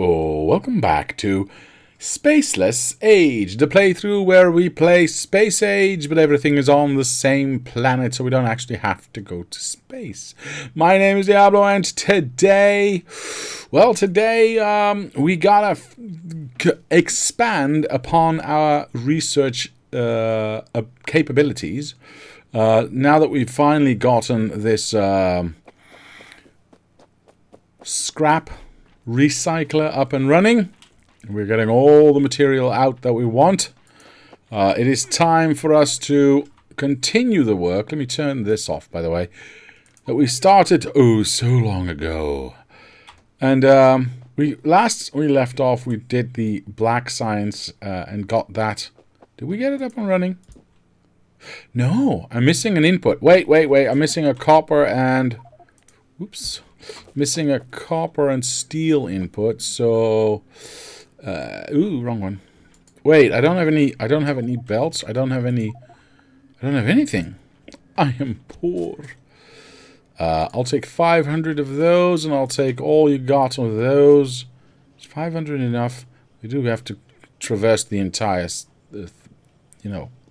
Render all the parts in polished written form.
Oh, welcome back to Spaceless Age, the playthrough where we play Space Age, but everything is on the same planet, so we don't actually have to go to space. My name is Diablo, and today we gotta expand upon our research capabilities. Now that we've finally gotten this scrap recycler up and running, we're getting all the material out that we want. It is time for us to continue the work. Let me turn this off, by the way, that we started so long ago. And last we left off, we did the black science and got that. Did we get it up and running? No, I'm missing an input. Wait. I'm missing a copper and... Oops. Missing a copper and steel input, so... wrong one. Wait, I don't have any belts. I don't have anything. I am poor. I'll take 500 of those, and I'll take all you got of those. Is 500 enough? We do have to traverse the entire,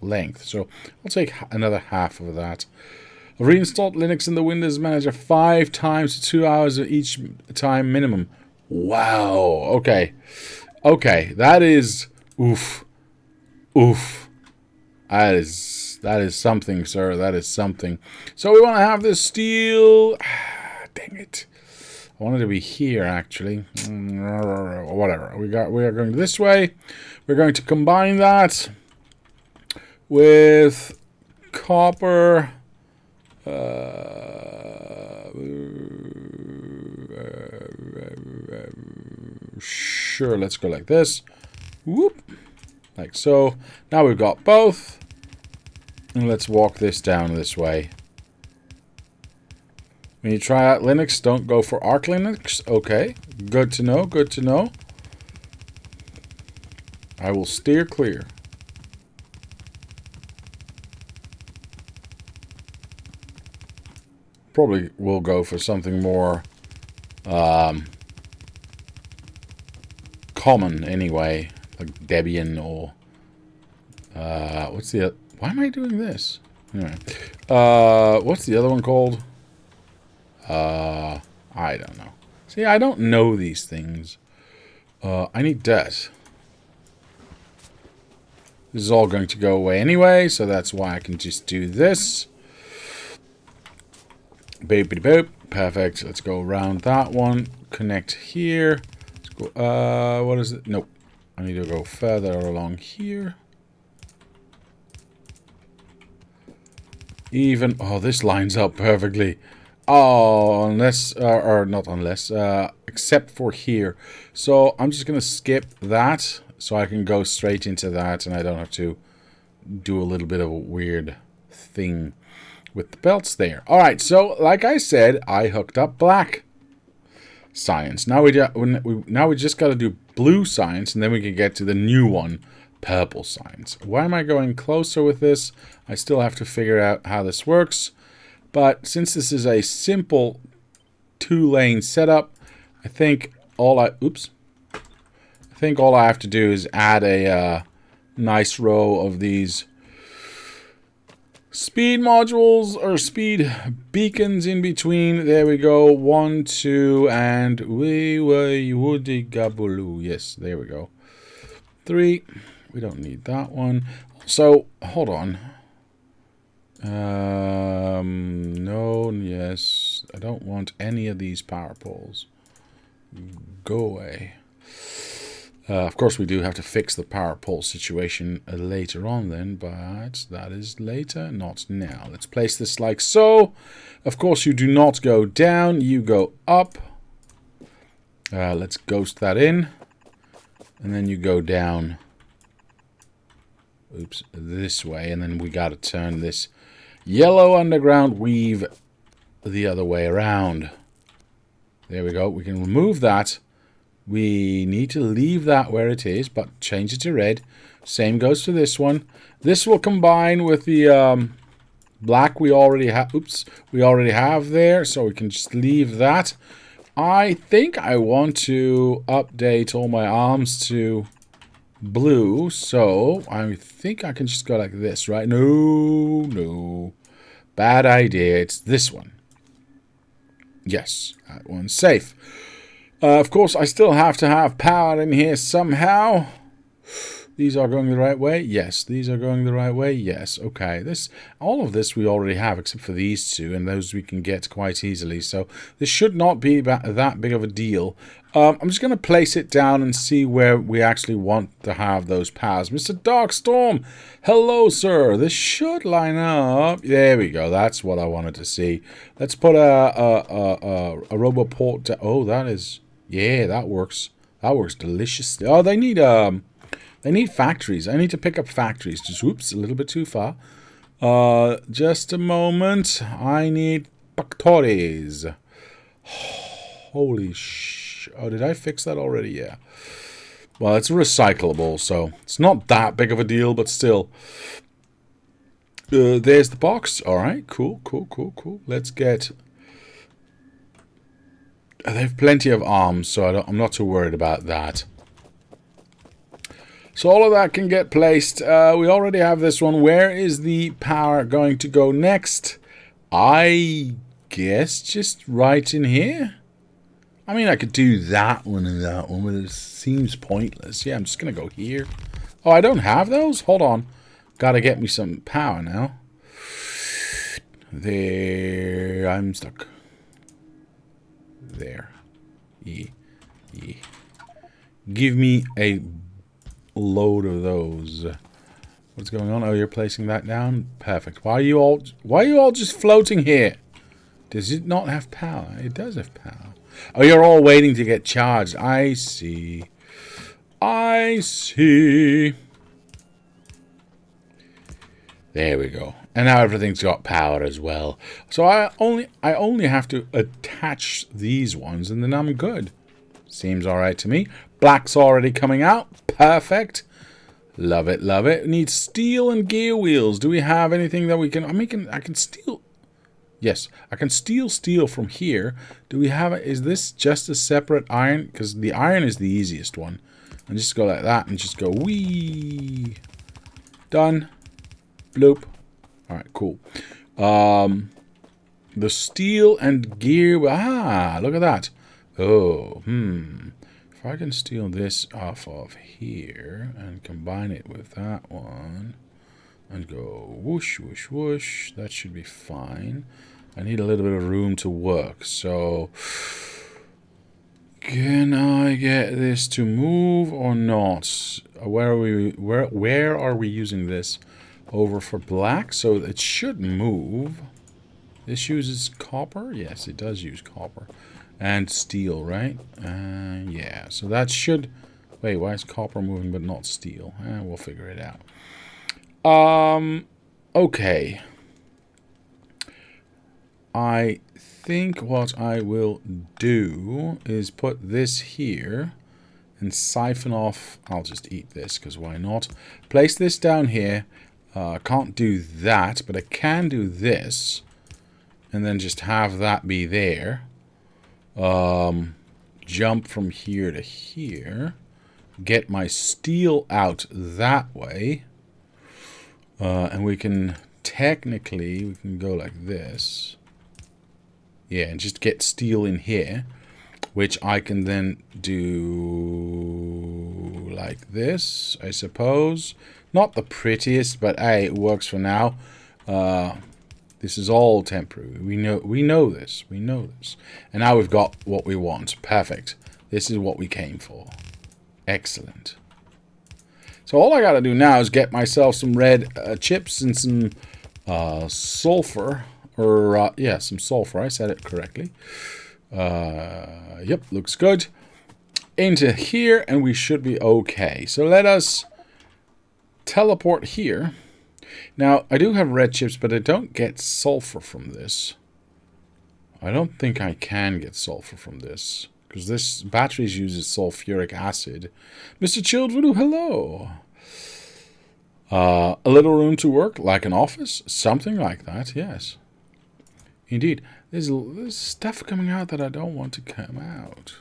length. So I'll take another half of that. I've reinstalled Linux in the Windows Manager 5 times, 2 hours each time minimum. Wow. Okay. That is oof. That is something, sir. That is something. So we want to have this steel. Dang it. I wanted to be here, actually. Whatever. We are going this way. We're going to combine that with copper. Sure, let's go like this. Whoop. Like so. Now we've got both. And let's walk this down this way. When you try out Linux, don't go for Arch Linux. Okay. Good to know. I will steer clear. Probably will go for something more common anyway, like Debian or what's the... Why am I doing this? Anyway, what's the other one called? I don't know. See, I don't know these things. I need that. This is all going to go away anyway, so that's why I can just do this. Boopity boop. Perfect. Let's go around that one. Connect here. Let's go. What is it? Nope. I need to go further along here. This lines up perfectly. Except for here. So I'm just gonna skip that so I can go straight into that, and I don't have to do a little bit of a weird thing with the belts there. Alright, so like I said, I hooked up black science. Now we just got to do blue science, and then we can get to the new one, purple science. Why am I going closer with this? I still have to figure out how this works. But since this is a simple 2-lane setup, I think all I have to do is add a nice row of these speed modules or speed beacons in between. There we go. 1, 2, and woody gabulu. Yes, there we go. 3. We don't need that one. So hold on. No, yes. I don't want any of these power poles. Go away. Of course, we do have to fix the power pole situation later on then, but that is later, not now. Let's place this like so. Of course, you do not go down, you go up. Let's ghost that in. And then you go down. Oops, this way. And then we got to turn this yellow underground weave the other way around. There we go. We can remove that. We need to leave that where it is, but change it to red. Same goes for this one. This will combine with the black we already have. Oops, we already have there, so we can just leave that. I think I want to update all my arms to blue, so I think I can just go like this, right? No. Bad idea. It's this one. Yes, that one's safe. Of course, I still have to have power in here somehow. These are going the right way? Yes. These are going the right way? Yes. Okay. All of this we already have, except for these two, and those we can get quite easily. So this should not be that big of a deal. I'm just going to place it down and see where we actually want to have those powers. Mr. Darkstorm, hello, sir. This should line up. There we go. That's what I wanted to see. Let's put a Roboport. Oh, that is... Yeah, that works. That works deliciously. Oh, they need factories. I need to pick up factories. Just, whoops, a little bit too far. Just a moment. I need factories. Holy sh... Oh, did I fix that already? Yeah. Well, it's recyclable, so it's not that big of a deal, but still. There's the box. All right, cool. Let's get... They have plenty of arms, so I'm not too worried about that. So all of that can get placed. We already have this one. Where is the power going to go next? I guess just right in here. I mean, I could do that one and that one, but it seems pointless. Yeah, I'm just going to go here. Oh, I don't have those? Hold on. Got to get me some power now. There. I'm stuck. There. Yeah. Give me a load of those. What's going on? Oh, you're placing that down? Perfect. Why are you all just floating here? Does it not have power? It does have power. Oh, you're all waiting to get charged. I see. There we go. And now everything's got power as well. So I only have to attach these ones and then I'm good. Seems alright to me. Black's already coming out. Perfect. Love it. Need steel and gear wheels. Do we have anything that we can... I can steal... Yes, I can steal steel from here. Do we have it? Is this just a separate iron? Because the iron is the easiest one. And just go like that and just go wee. Done. Bloop. Alright, cool. The steel and gear... look at that. Oh, If I can steal this off of here and combine it with that one and go whoosh, whoosh, whoosh, that should be fine. I need a little bit of room to work, so can I get this to move or not? Where are we using this? Over for black, so it should move. This uses copper? Yes, it does use copper. And steel, right? Yeah, so that should... Wait, why is copper moving but not steel? We'll figure it out. Okay. I think what I will do is put this here and siphon off... I'll just eat this, because why not? Place this down here. Can't do that, but I can do this. And then just have that be there. Jump from here to here. Get my steel out that way. And we can technically, we can go like this. Yeah, and just get steel in here. Which I can then do like this, I suppose. Not the prettiest, but hey, it works for now. This is all temporary. We know this. And now we've got what we want. Perfect. This is what we came for. Excellent. So all I got to do now is get myself some red chips and some sulfur. Or, yeah, some sulfur. I said it correctly. Yep, looks good. Into here, and we should be okay. So let us teleport here. Now, I do have red chips, but I don't get sulfur from this. I don't think I can get sulfur from this. Because this batteries uses sulfuric acid. Mr. Children, hello. A little room to work, like an office? Something like that, yes. Indeed. There's stuff coming out that I don't want to come out.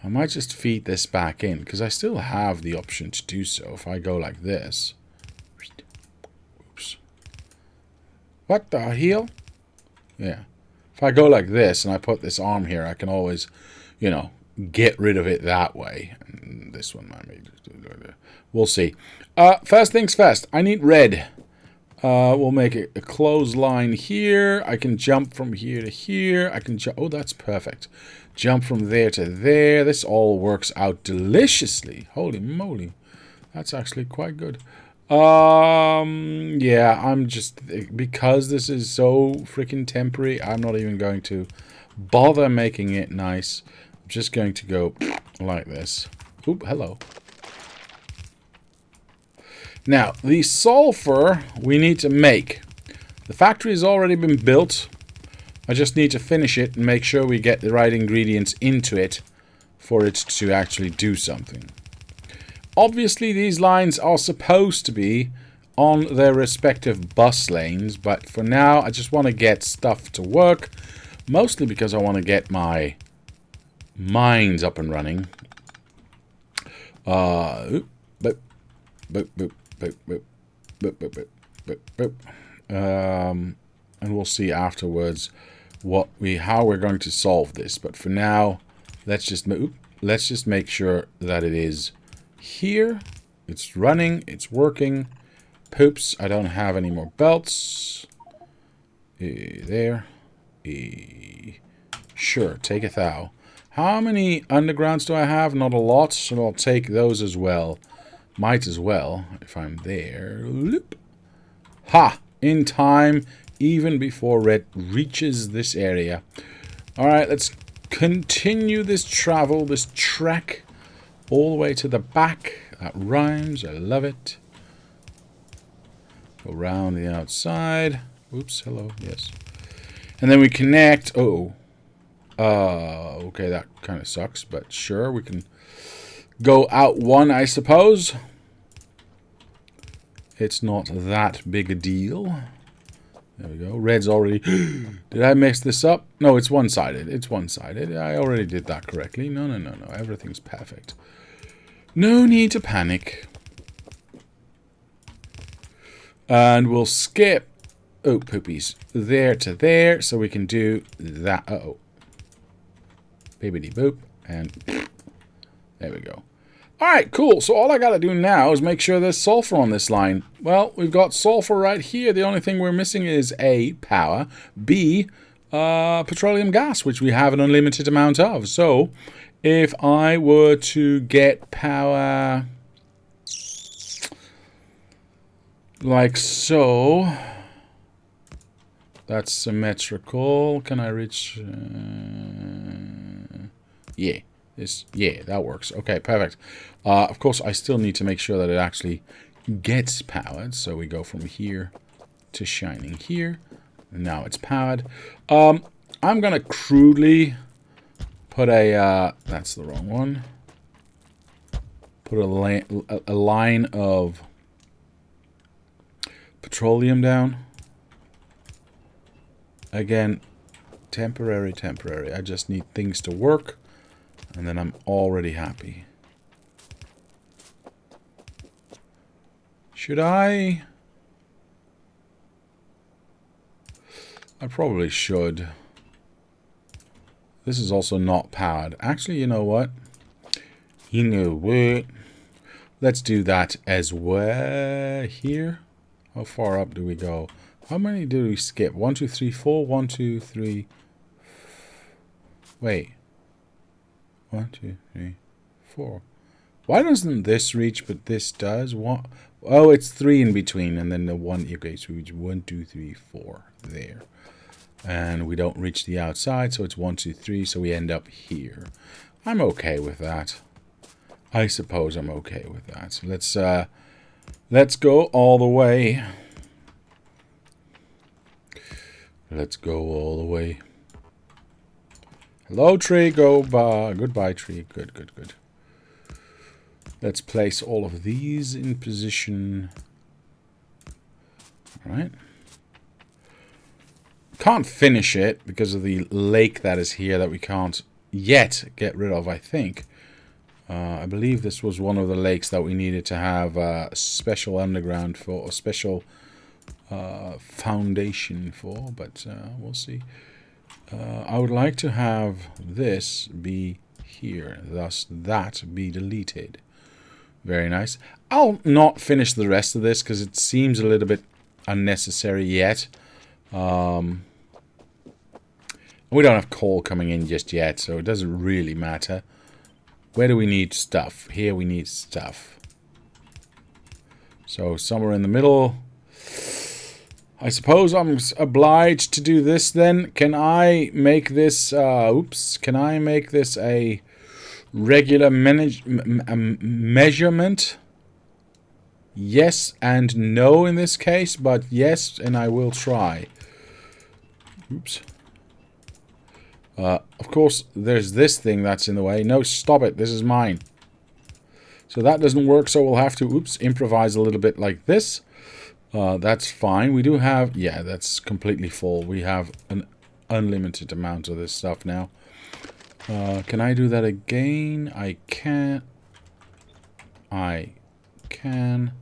I might just feed this back in, because I still have the option to do so if I go like this. Oops. What the hell? Yeah. If I go like this and I put this arm here, I can always, you know, get rid of it that way. And this one I made. We'll see. First things first. I need red. We'll make a clothesline here. I can jump from here to here. I can jump. Oh, that's perfect. Jump from there to there. This all works out deliciously. Holy moly. That's actually quite good. Yeah, I'm just, because this is so freaking temporary, I'm not even going to bother making it nice. I'm just going to go like this. Oop, hello. Now, the sulfur we need to make. The factory has already been built. I just need to finish it and make sure we get the right ingredients into it for it to actually do something. Obviously, these lines are supposed to be on their respective bus lanes, but for now, I just want to get stuff to work, mostly because I want to get my mines up and running. Boop, boop, boop, boop, boop, boop, boop, boop, boop, boop. And we'll see afterwards how we're going to solve this. But for now, let's just make sure that it is here. It's running. It's working. Poops. I don't have any more belts. There. Sure. Take a thou. How many undergrounds do I have? Not a lot. So I'll take those as well. Might as well, if I'm there. Loop. Ha! In time, even before red reaches this area. Alright, let's continue this travel, this trek, all the way to the back. That rhymes. I love it. Go around the outside. Oops, hello, yes. And then we connect. Okay, that kind of sucks, but sure, we can go out one, I suppose. It's not that big a deal. There we go. Red's already... Did I mess this up? No, it's one-sided. It's one-sided. I already did that correctly. No. Everything's perfect. No need to panic. And we'll skip... Oh, poopies. There to there, so we can do that. Uh-oh. Bibbidi boop. And... There we go. Alright, cool. So all I gotta do now is make sure there's sulfur on this line. Well, we've got sulfur right here. The only thing we're missing is A, power, B, petroleum gas, which we have an unlimited amount of. So, if I were to get power like so, that's symmetrical. Can I reach... yeah. Yeah, that works. Okay, perfect. Of course, I still need to make sure that it actually gets powered. So we go from here to shining here. And now it's powered. I'm going to crudely put a... that's the wrong one. Put a line of petroleum down. Again, temporary. I just need things to work. And then I'm already happy. Should I? I probably should. This is also not powered. Actually, you know what? Let's do that as well here. How far up do we go? How many do we skip? 1, 2, 3, 4. 1, 2, 3. Wait. 1, 2, 3, 4. Why doesn't this reach, but this does? What? Oh, it's 3 in between, and then the 1. Okay, so we reach 1, 2, 3, 4 there, and we don't reach the outside, so it's 1, 2, 3. So we end up here. I'm okay with that. I suppose I'm okay with that. So let's go all the way. Let's go all the way. Hello, tree. Go by. Goodbye, tree. Good. Let's place all of these in position. All right. Can't finish it because of the lake that is here that we can't yet get rid of, I think. I believe this was one of the lakes that we needed to have a special underground for, a special foundation for, but we'll see. I would like to have this be here, thus that be deleted. Very nice. I'll not finish the rest of this because it seems a little bit unnecessary yet. We don't have coal coming in just yet, so it doesn't really matter. Where do we need stuff? Here we need stuff. So somewhere in the middle. I suppose I'm obliged to do this then. Can I make this... can I make this a regular measurement? Yes and no in this case, but yes, and I will try. Oops. Of course, there's this thing that's in the way. No, stop it. This is mine. So that doesn't work, so we'll have to, improvise a little bit like this. That's fine. We do have... Yeah, that's completely full. We have an unlimited amount of this stuff now. Can I do that again? I can't. I can.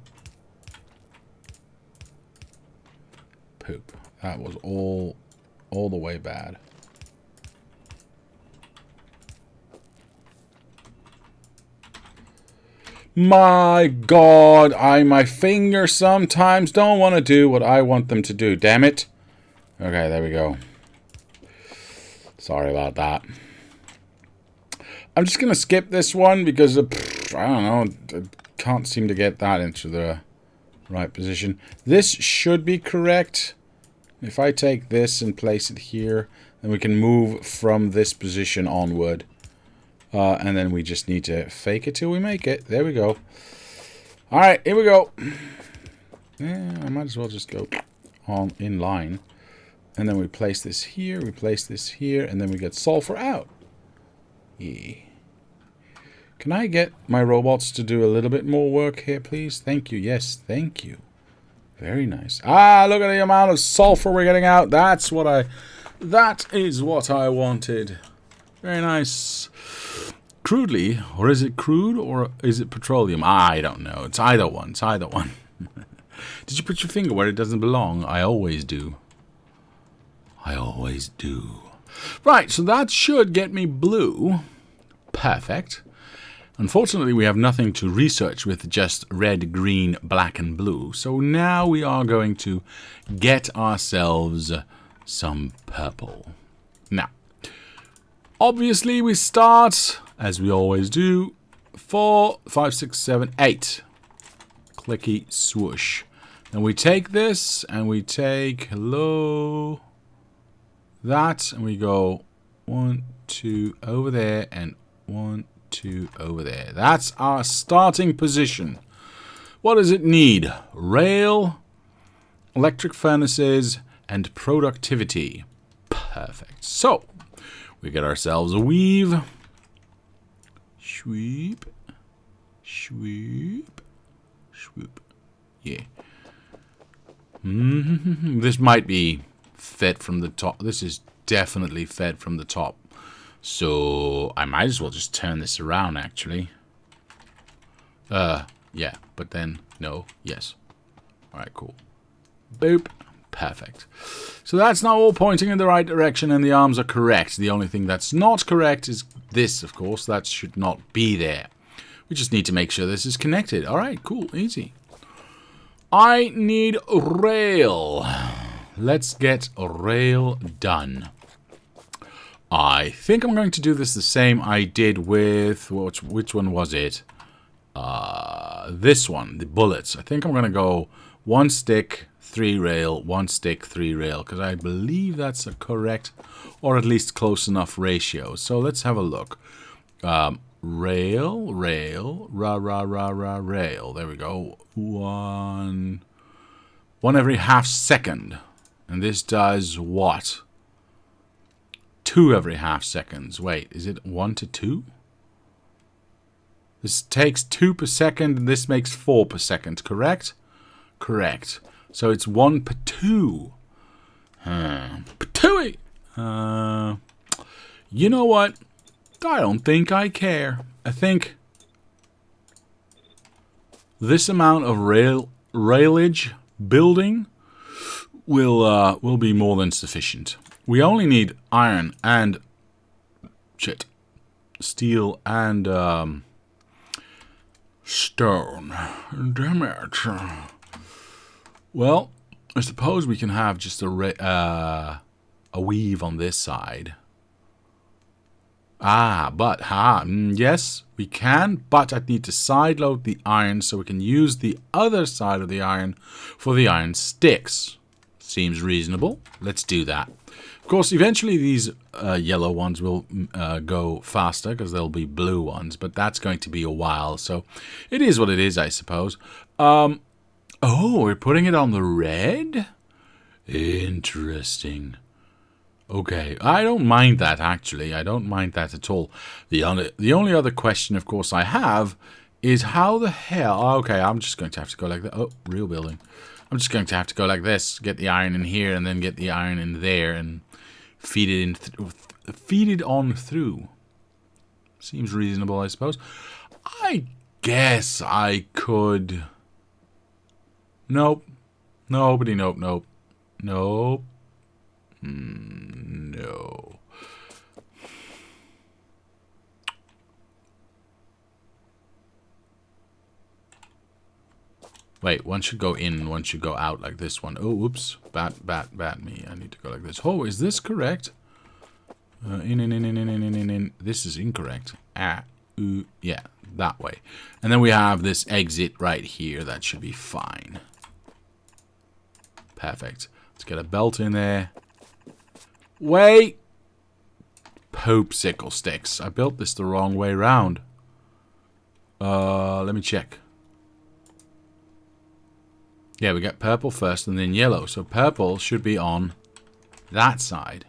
Poop. That was all the way bad. My God, my fingers sometimes don't want to do what I want them to do. Damn it. Okay, there we go. Sorry about that. I'm just going to skip this one because, I don't know, I can't seem to get that into the right position. This should be correct. If I take this and place it here, then we can move from this position onward. And then we just need to fake it till we make it. There we go. Alright, here we go. Yeah, I might as well just go on in line. And then we place this here, we place this here, and then we get sulfur out. Yeah. Can I get my robots to do a little bit more work here, please? Thank you. Yes, thank you. Very nice. Ah, look at the amount of sulfur we're getting out. That is what I wanted. Very nice. Crudely, or is it crude, or is it petroleum? I don't know. It's either one. It's either one. Did you put your finger where it doesn't belong? I always do. I always do. Right, so that should get me blue. Perfect. Unfortunately, we have nothing to research with just red, green, black, and blue. So now we are going to get ourselves some purple. Now, obviously, we start, as we always do, 4, 5, 6, 7, 8. Clicky swoosh. And we take this, and we take, hello, that, and we go 1, 2, over there, and 1, 2, over there. That's our starting position. What does it need? Rail, electric furnaces, and productivity. Perfect. So, we get ourselves a weave. Sweep. Sweep. Swoop. Yeah. This might be fed from the top. This is definitely fed from the top. So, I might as well just turn this around, actually. Yeah. But then, no. Yes. Alright, cool. Boop. Perfect. So that's now all pointing in the right direction and the arms are correct. The only thing that's not correct is this, of course. That should not be there. We just need to make sure this is connected. Alright, cool. Easy. I need rail. Let's get rail done. I think I'm going to do this the same I did with... which one was it? This one, the bullets. I think I'm going to go 1 stick, 3 rail, 1 stick, 3 rail, because I believe that's a correct, or at least close enough ratio. So let's have a look. Rail, rail, rail. There we go. One every half second. And this does what? 2 every half seconds. Wait, is it 1 to 2? This takes 2 per second, and this makes 4 per second, correct? Correct. So it's 1 per 2. Per You know what? I don't think I care. I think this amount of railage building will be more than sufficient. We only need iron and steel and stone. Damn it. Well, I suppose we can have just a weave on this side. Yes, we can, but I'd need to sideload the iron so we can use the other side of the iron for the iron sticks. Seems reasonable. Let's do that. Of course, eventually these yellow ones will go faster because there'll be blue ones, but that's going to be a while, so it is what it is, I suppose. Oh, we're putting it on the red? Interesting. Okay, I don't mind that, actually. I don't mind that at all. The only other question, of course, I have is how the hell... Okay, I'm just going to have to go like that. Oh, real building. I'm just going to have to go like this, get the iron in here, and then get the iron in there, and feed it in, feed it on through. Seems reasonable, I suppose. I guess I could... Nope. Nobody, nope. No. Wait, one should go in, one should go out like this one. Oh, oops. Bat me. I need to go like this. Oh, is this correct? In. This is incorrect. Yeah, that way. And then we have this exit right here. That should be fine. Perfect. Let's get a belt in there. Wait! Popsicle sticks. I built this the wrong way round. Let me check. Yeah, we got purple first and then yellow. So purple should be on that side.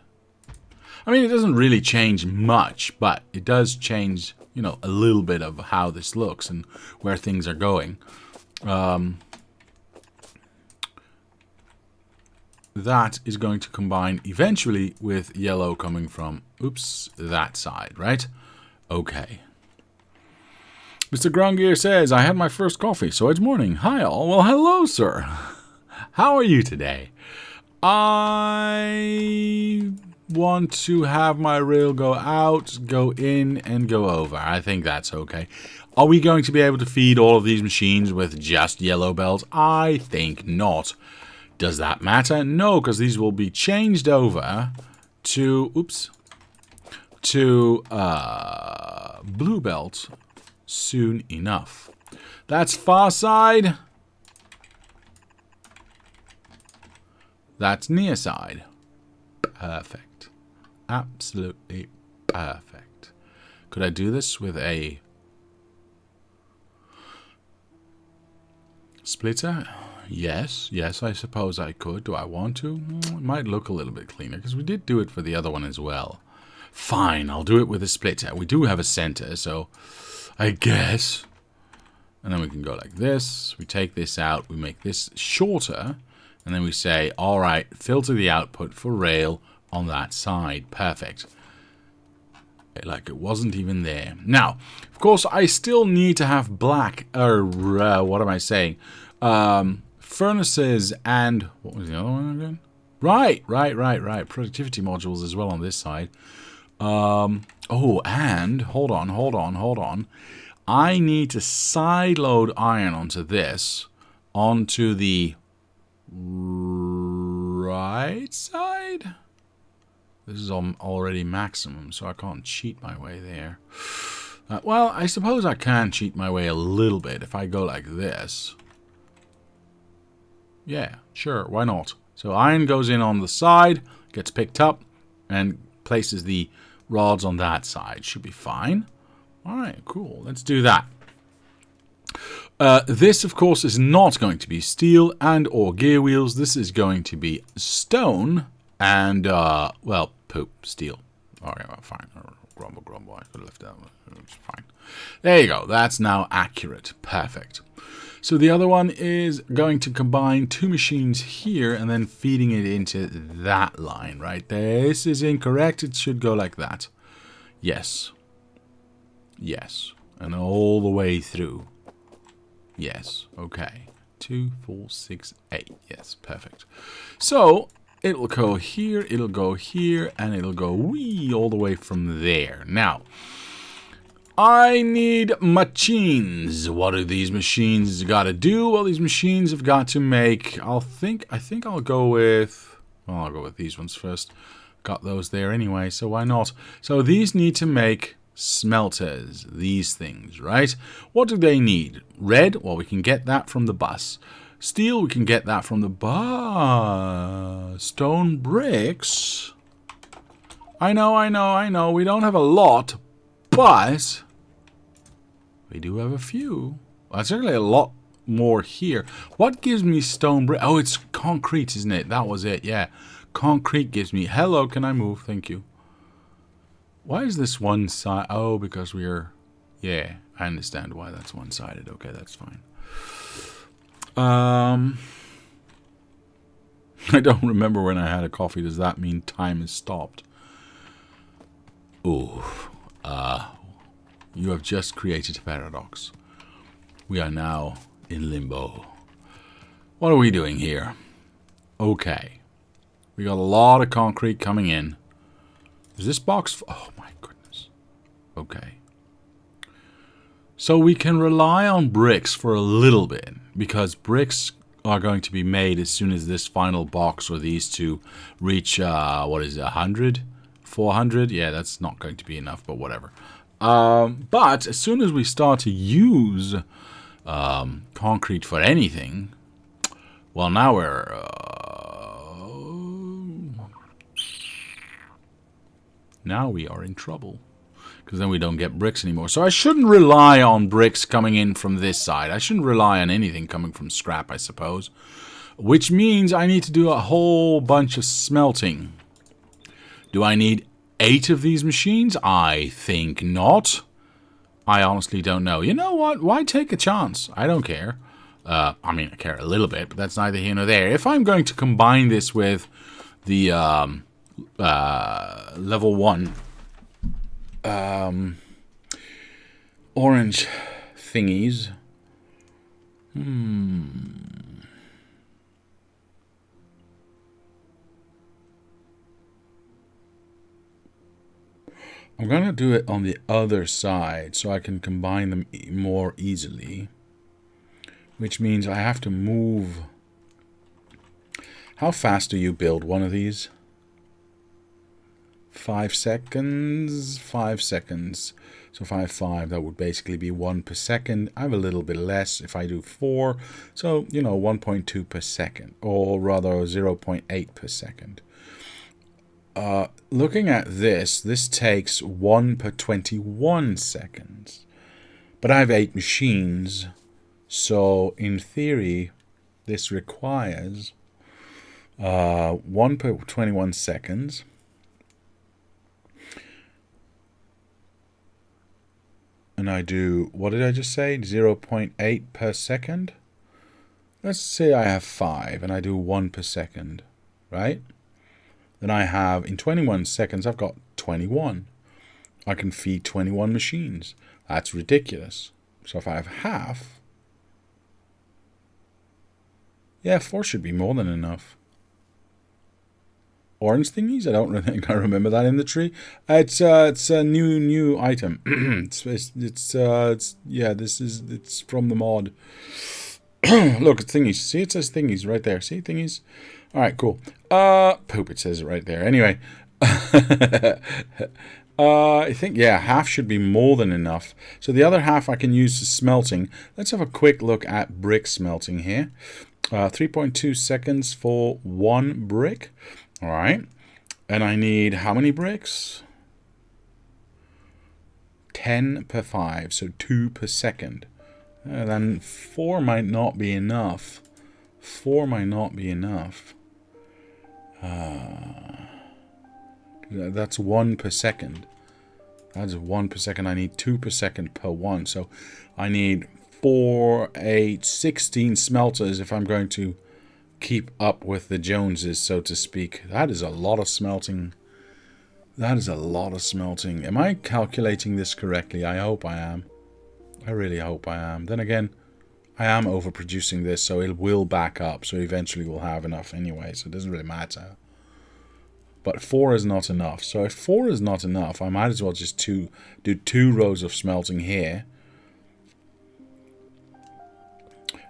I mean, it doesn't really change much, but it does change, you know, a little bit of how this looks and where things are going. That is going to combine eventually with yellow coming from, oops, that side, right? Okay. Mr. Grungear says, I had my first coffee, so it's morning. Hi all. Well, hello, sir. How are you today? I want to have my rail go out, go in, and go over. I think that's okay. Are we going to be able to feed all of these machines with just yellow belts? I think not. Does that matter? No, because these will be changed over to, oops, to blue belt soon enough. That's far side. That's near side. Perfect. Absolutely perfect. Could I do this with a splitter? Yes, I suppose I could. Do I want to? It might look a little bit cleaner, because we did do it for the other one as well. Fine, I'll do it with a splitter. We do have a center, so I guess. And then we can go like this. We take this out. We make this shorter. And then we say, all right, filter the output for rail on that side. Perfect. Like it wasn't even there. Now, of course, I still need to have black, what am I saying? Furnaces and, what was the other one again? Right. Productivity modules as well on this side. Oh, and, hold on. I need to sideload iron onto this, onto the right side? This is already maximum, so I can't cheat my way there. Well, I suppose I can cheat my way a little bit if I go like this. Yeah, sure, why not? So iron goes in on the side, gets picked up, and places the rods on that side. Should be fine. Alright, cool. Let's do that. This, of course, is not going to be steel and or gear wheels. This is going to be stone and, well, steel. Alright, well, fine. Grumble. I could have left that one. It's fine. There you go. That's now accurate. Perfect. So the other one is going to combine 2 machines here and then feeding it into that line, right? This is incorrect. It should go like that. Yes. Yes. And all the way through. Yes. Okay. 2, 4, 6, 8. Yes, perfect. So it'll go here, it'll go here, and it'll go wee all the way from there. Now, I need machines. What do these machines got to do? Well, these machines have got to make. I think I'll go with. Well, I'll go with these ones first. Got those there anyway, so why not? So these need to make smelters. These things, right? What do they need? Red. Well, we can get that from the bus. Steel. We can get that from the bus. Stone bricks. I know. We don't have a lot, but we do have a few. That's actually a lot more here. What gives me stone brick? Oh, it's concrete, isn't it? That was it, yeah. Concrete gives me... Hello, can I move? Thank you. Why is this one side? Oh, because we're... Yeah, I understand why that's one-sided. Okay, that's fine. I don't remember when I had a coffee. Does that mean time is stopped? Ooh. You have just created a paradox. We are now in limbo. What are we doing here? Okay. We got a lot of concrete coming in. Is this box... Oh my goodness. Okay. So we can rely on bricks for a little bit, because bricks are going to be made as soon as this final box or these two reach, what is it, 100? 400? Yeah, that's not going to be enough, but whatever. But as soon as we start to use concrete for anything, well, now we're... now we are in trouble. Because then we don't get bricks anymore. So I shouldn't rely on bricks coming in from this side. I shouldn't rely on anything coming from scrap, I suppose. Which means I need to do a whole bunch of smelting. Do I need 8 of these machines? I think not. I honestly don't know. You know what? Why take a chance? I don't care. I mean, I care a little bit, but that's neither here nor there. If I'm going to combine this with the level 1 orange thingies. I'm going to do it on the other side so I can combine them more easily. Which means I have to move. How fast do you build one of these? 5 seconds, 5 seconds. So if I have 5, that would basically be 1 per second. I have a little bit less if I do 4. So, you know, 1.2 per second, or rather 0.8 per second. Looking at this takes 1 per 21 seconds. But I have 8 machines. So in theory, this requires 1 per 21 seconds. And I do, what did I just say? 0.8 per second? Let's say I have 5 and I do 1 per second, right? Then I have, in 21 seconds, I've got 21. I can feed 21 machines. That's ridiculous. So if I have half, yeah, 4 should be more than enough. Orange thingies? I don't think I remember that in the tree. It's a new item. Yeah, it's from the mod. Look, it's thingies. See, it says thingies right there. See, thingies. All right, cool. Poop. It says it right there. Anyway, I think half should be more than enough. So the other half I can use for smelting. Let's have a quick look at brick smelting here. 3.2 seconds for 1 brick. All right, and I need how many bricks? 10 per 5, so 2 per second. Then 4 might not be enough. 4 might not be enough. That's 1 per second. That's 1 per second. I need 2 per second per 1. So I need 4, 8, 16 smelters if I'm going to keep up with the Joneses, so to speak. That is a lot of smelting. That is a lot of smelting. Am I calculating this correctly? I hope I am. I really hope I am. Then again, I am overproducing this, so it will back up. So eventually we'll have enough anyway, so it doesn't really matter. But 4 is not enough. So if 4 is not enough, I might as well just do 2 rows of smelting here.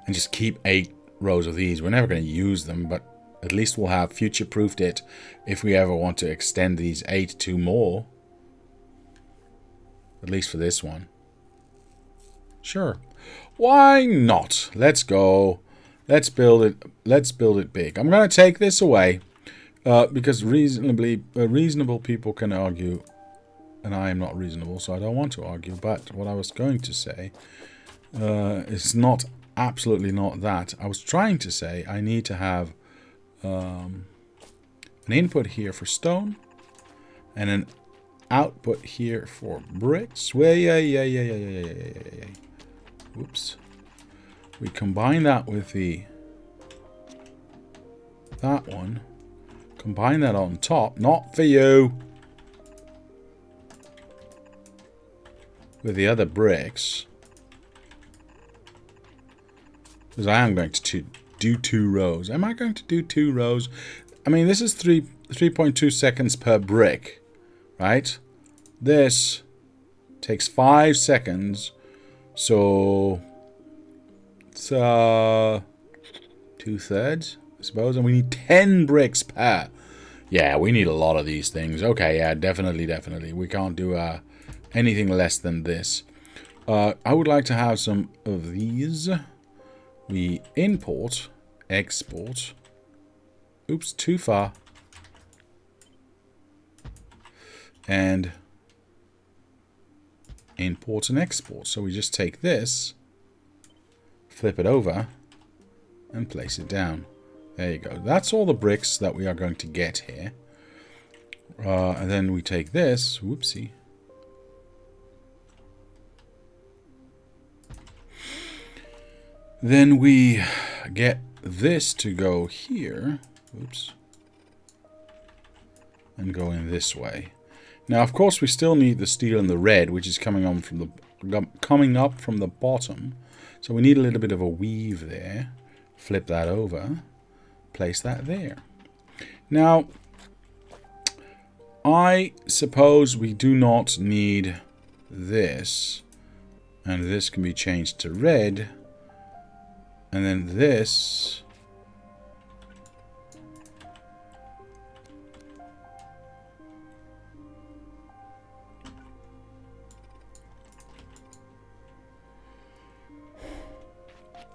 And just keep 8 rows of these. We're never going to use them, but at least we'll have future-proofed it if we ever want to extend these 8 to more. At least for this one. Sure. Why not? Let's go. Let's build it. Let's build it big. I'm going to take this away because reasonable people can argue, and I am not reasonable, so I don't want to argue. But what I was going to say is not absolutely not that. I was trying to say I need to have an input here for stone and an output here for bricks. Yeah. Whoops. We combine that with that one. Combine that on top. Not for you. With the other bricks. Because I am going to do 2 rows. Am I going to do 2 rows? I mean, this is 3.2 seconds per brick. Right? This takes 5 seconds. So it's 2/3, I suppose, and we need 10 bricks per. Yeah, we need a lot of these things. Okay, yeah, definitely. We can't do anything less than this. I would like to have some of these. We import, export. Oops, too far. And import and export. So we just take this, flip it over, and place it down. There you go. That's all the bricks that we are going to get here. And then we take this. Whoopsie. Then we get this to go here. Oops. And go in this way. Now, of course, we still need the steel and the red, which is coming up from the bottom. So we need a little bit of a weave there. Flip that over. Place that there. Now, I suppose we do not need this. And this can be changed to red. And then this...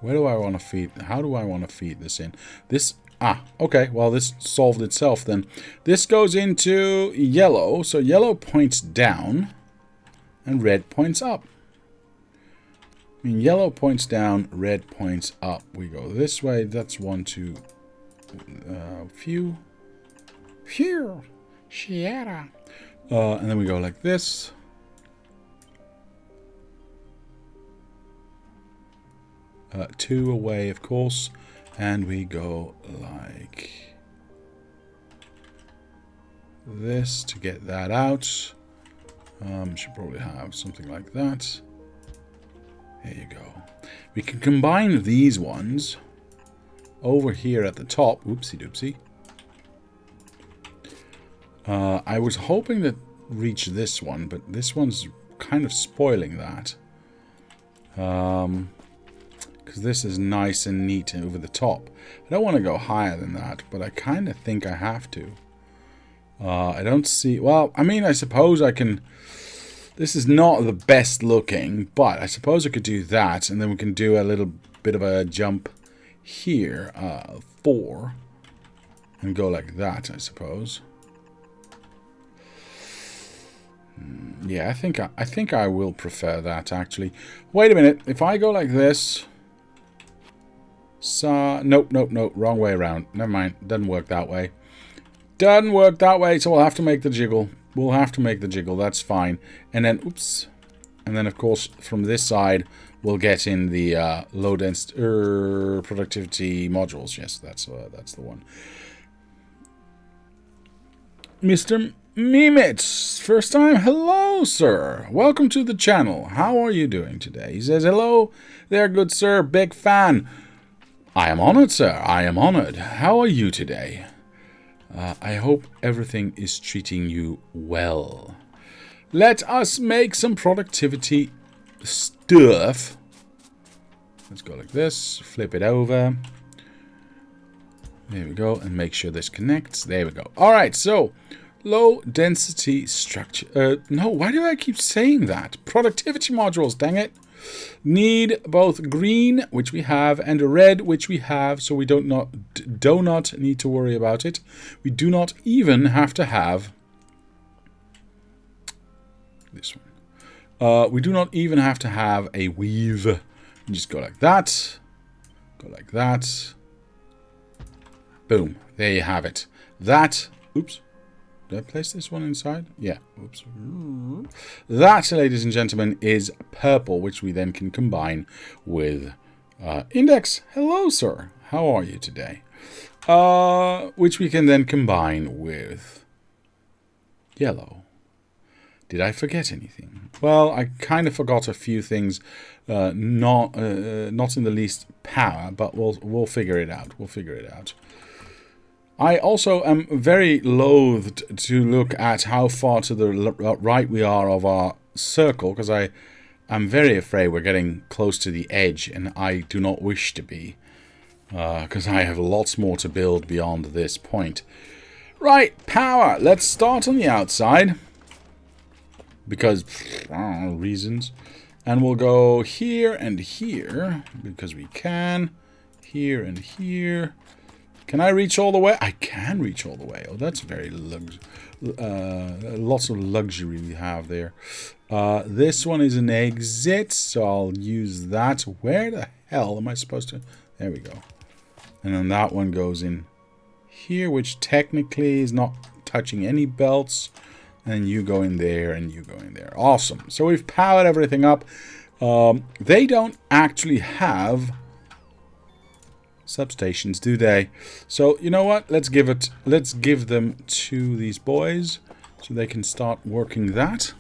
Where do I want to feed? How do I want to feed this in? This, okay. Well, this solved itself then. This goes into yellow. So yellow points down and red points up. I mean, yellow points down, red points up. We go this way. That's 1, 2, few. Here. Shiera. And then we go like this. Two away, of course, and we go like this to get that out. Should probably have something like that. There you go. We can combine these ones over here at the top. Oopsie doopsie. I was hoping to reach this one, but this one's kind of spoiling that. Because this is nice and neat over the top. I don't want to go higher than that, but I kind of think I have to. I don't see... Well, I mean, I suppose I can... This is not the best looking, but I suppose I could do that, and then we can do a little bit of a jump here, 4, and go like that, I suppose. Yeah, I think I will prefer that, actually. Wait a minute. If I go like this... So, nope, wrong way around. Never mind, doesn't work that way. Doesn't work that way, so we'll have to make the jiggle. We'll have to make the jiggle, that's fine. And then, oops. And then, of course, from this side, we'll get in the low density productivity modules. Yes, that's the one. Mr. Mimits, first time. Hello, sir. Welcome to the channel. How are you doing today? He says, hello there, good sir. Big fan. I am honored, sir. I am honored. How are you today? I hope everything is treating you well. Let us make some productivity stuff. Let's go like this. Flip it over. There we go. And make sure this connects. There we go. All right. So, low density structure. No, why do I keep saying that? Productivity modules, dang it. Need both green, which we have, and a red, which we have, so we do not need to worry about it. We do not even have to have this one. We do not even have to have a weave. You just go like that. Go like that. Boom. There you have it. That. Oops. Did I place this one inside? Yeah. Oops. That, ladies and gentlemen, is purple, which we then can combine with index. Hello, sir. How are you today? Which we can then combine with yellow. Did I forget anything? Well, I kind of forgot a few things. Not in the least power, but we'll figure it out. We'll figure it out. I also am very loathed to look at how far to the right we are of our circle, because I'm very afraid we're getting close to the edge, and I do not wish to be, because I have lots more to build beyond this point. Right, power. Let's start on the outside, because reasons, and we'll go here and here, because we can, here and here. Can I reach all the way? I can reach all the way. Oh, that's very lots of luxury we have there. This one is an exit, so I'll use that. Where the hell am I supposed to? There we go. And then that one goes in here, which technically is not touching any belts. And you go in there, and you go in there. Awesome. So we've powered everything up. They don't actually have substations, do they? So you know what? Let's give them to these boys so they can start working that.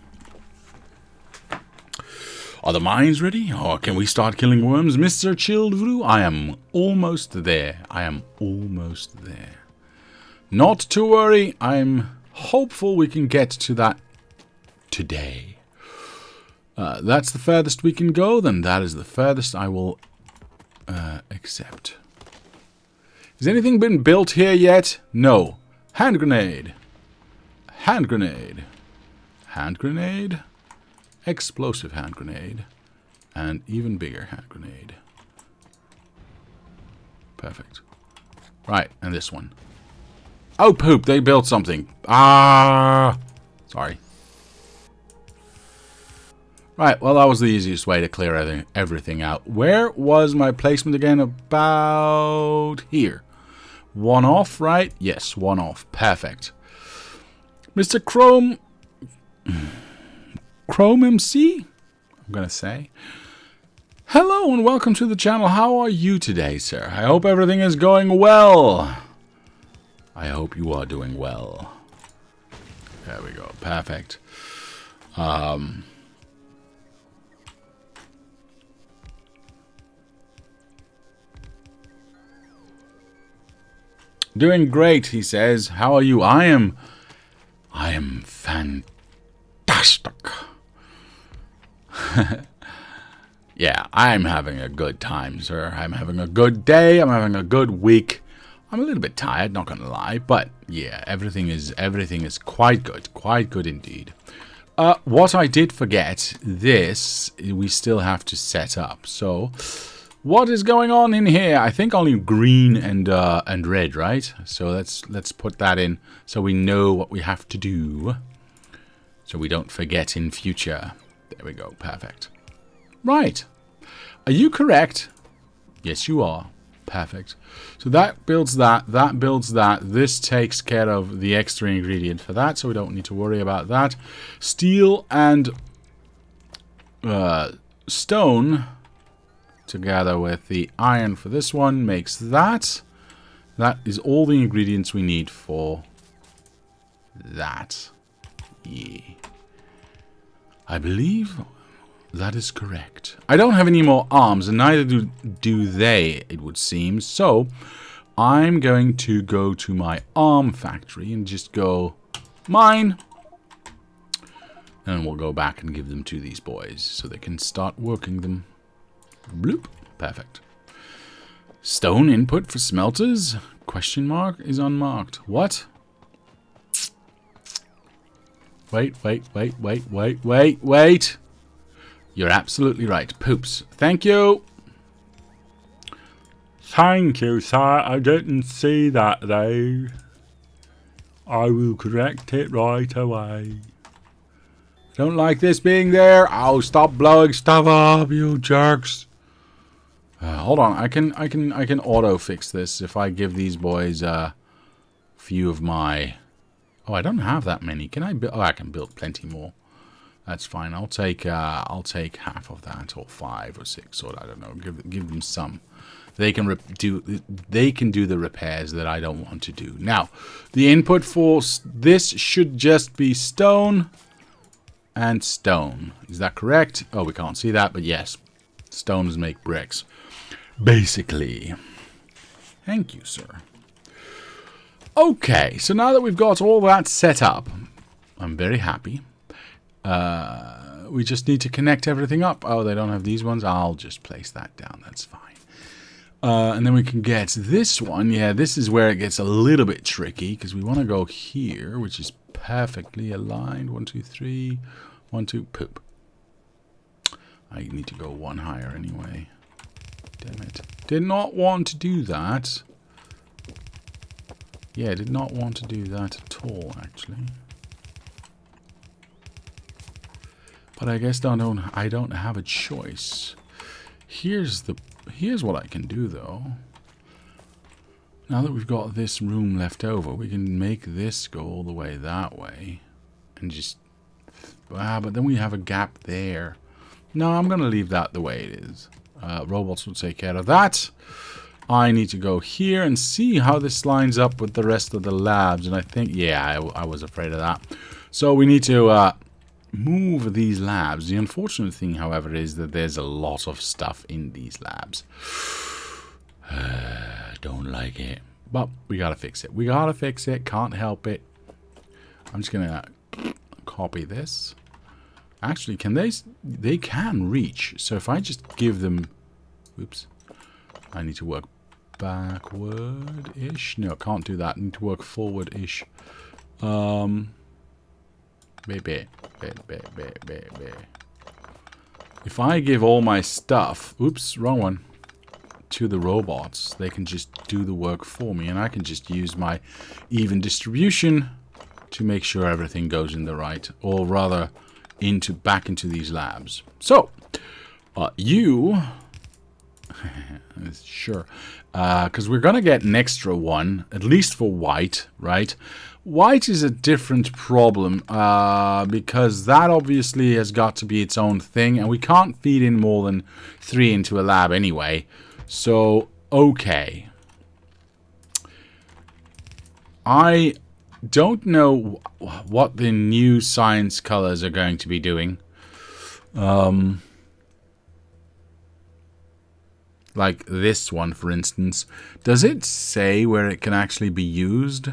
Are the mines ready? Or can we start killing worms? Mr. Childru, I am almost there. I am almost there. Not to worry. I'm hopeful we can get to that today. That's the furthest we can go. Then that is the furthest I will accept. Has anything been built here yet? No. Hand grenade. Hand grenade. Hand grenade. Explosive hand grenade. And even bigger hand grenade. Perfect. Right, and this one. Oh, poop, they built something. Ah! Sorry. Right, well, that was the easiest way to clear everything out. Where was my placement again? About here. One off, right? Yes, one off. Perfect. Mr. Chrome MC, I'm going to say. Hello and welcome to the channel. How are you today, sir? I hope everything is going well. I hope you are doing well. There we go. Perfect. Doing great, he says. How are you? I am fantastic. Yeah, I'm having a good time, sir. I'm having a good day. I'm having a good week. I'm a little bit tired, not gonna lie, but yeah, everything is quite good indeed. What I did forget, this we still have to set up. So, what is going on in here? I think only green and red, right? So let's put that in so we know what we have to do, so we don't forget in future. There we go, perfect. Right, are you correct? Yes, you are. Perfect. So that builds that, that builds that. This takes care of the extra ingredient for that, so we don't need to worry about that. Steel and stone together with the iron for this one makes that. That is all the ingredients we need for that. Yeah. I believe that is correct. I don't have any more arms, and neither do they, it would seem. So, I'm going to go to my arm factory and just go mine. And we'll go back and give them to these boys so they can start working them. Bloop. Perfect. Stone input for smelters? Question mark is unmarked. What? Wait. You're absolutely right. Poops. Thank you. Thank you, sir. I didn't see that, though. I will correct it right away. Don't like this being there. Oh, stop blowing stuff up, you jerks. Hold on. I can auto fix this if I give these boys a few of my. Oh, I don't have that many. Can I build? Oh, I can build plenty more. That's fine. I'll take half of that, or 5 or 6, or I don't know. Give them some. They can do the repairs that I don't want to do. Now, the input for this should just be stone and stone. Is that correct? Oh, we can't see that, but yes, stones make bricks. Basically. Thank you, sir. Okay, so now that we've got all that set up, I'm very happy. We just need to connect everything up. Oh, they don't have these ones. I'll just place that down. That's fine. And then we can get this one. Yeah, this is where it gets a little bit tricky because we want to go here, which is perfectly aligned. 1, 2, 3. 1, 2. Poop. I need to go one higher anyway. Damn it. Did not want to do that. Yeah, did not want to do that at all, actually. But I guess I don't have a choice. Here's what I can do, though. Now that we've got this room left over, we can make this go all the way that way. And just... but then we have a gap there. No, I'm going to leave that the way it is. Robots will take care of that. I need to go here and see how this lines up with the rest of the labs. And I think, yeah, I was afraid of that. So we need to move these labs. The unfortunate thing, however, is that there's a lot of stuff in these labs. Don't like it. But we gotta fix it. We gotta fix it. Can't help it. I'm just gonna copy this. Actually, can they can reach. So if I just give them... Oops. I need to work backward-ish. No, can't do that. I need to work forward-ish. If I give all my stuff... Oops, wrong one. To the robots, they can just do the work for me. And I can just use my even distribution to make sure everything goes in the right... Or rather, back into these labs. So, you... Sure. Because we're going to get an extra one, at least for white, right? White is a different problem because that obviously has got to be its own thing, and we can't feed in more than 3 into a lab anyway. So, okay. I don't know what the new science colors are going to be doing. Like this one, for instance. Does it say where it can actually be used?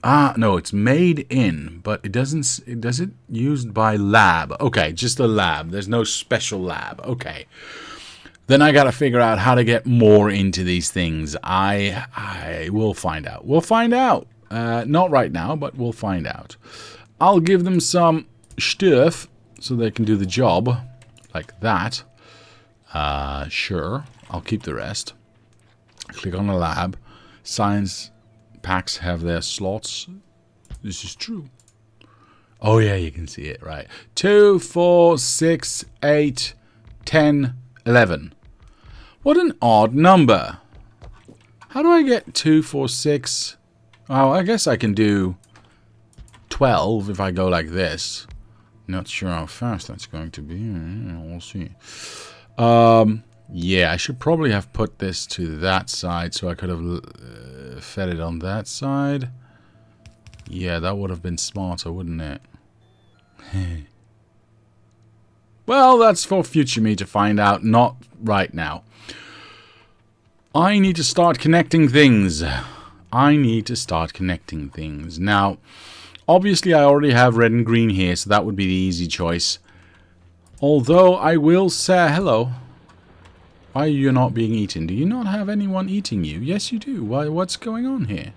Ah, no, it's made in, but it doesn't... Does it used by lab? Okay, just a lab. There's no special lab. Okay. Then I gotta figure out how to get more into these things. I will find out. We'll find out. Not right now, but we'll find out. I'll give them some stuff so they can do the job. Like that. Sure. I'll keep the rest. Click on the lab. Science packs have their slots. This is true. Oh yeah, you can see it, right. 2, 4, 6, 8, 10, 11. What an odd number. How do I get 2, 4, 6? Oh, I guess I can do 12 if I go like this. Not sure how fast that's going to be. We'll see. Yeah, I should probably have put this to that side so I could have fed it on that side. Yeah, that would have been smarter, wouldn't it? Well, that's for future me to find out, not right now. I need to start connecting things. Now, obviously I already have red and green here, so that would be the easy choice. Although I will say, hello. Why are you not being eaten? Do you not have anyone eating you? Yes, you do. Why? What's going on here?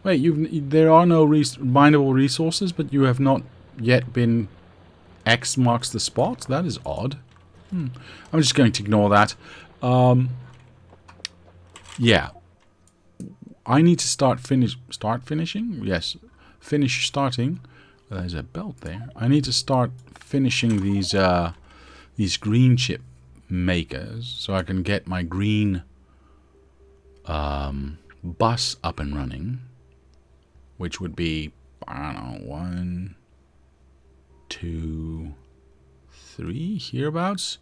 Wait, there are no bindable resources, but you have not yet been... X marks the spot? That is odd. I'm just going to ignore that. Yeah. I need to start finishing? Yes. Finish starting. There's a belt there. I need to start finishing these green chip makers so I can get my green bus up and running, which would be, I don't know, 1, 2, 3 hereabouts,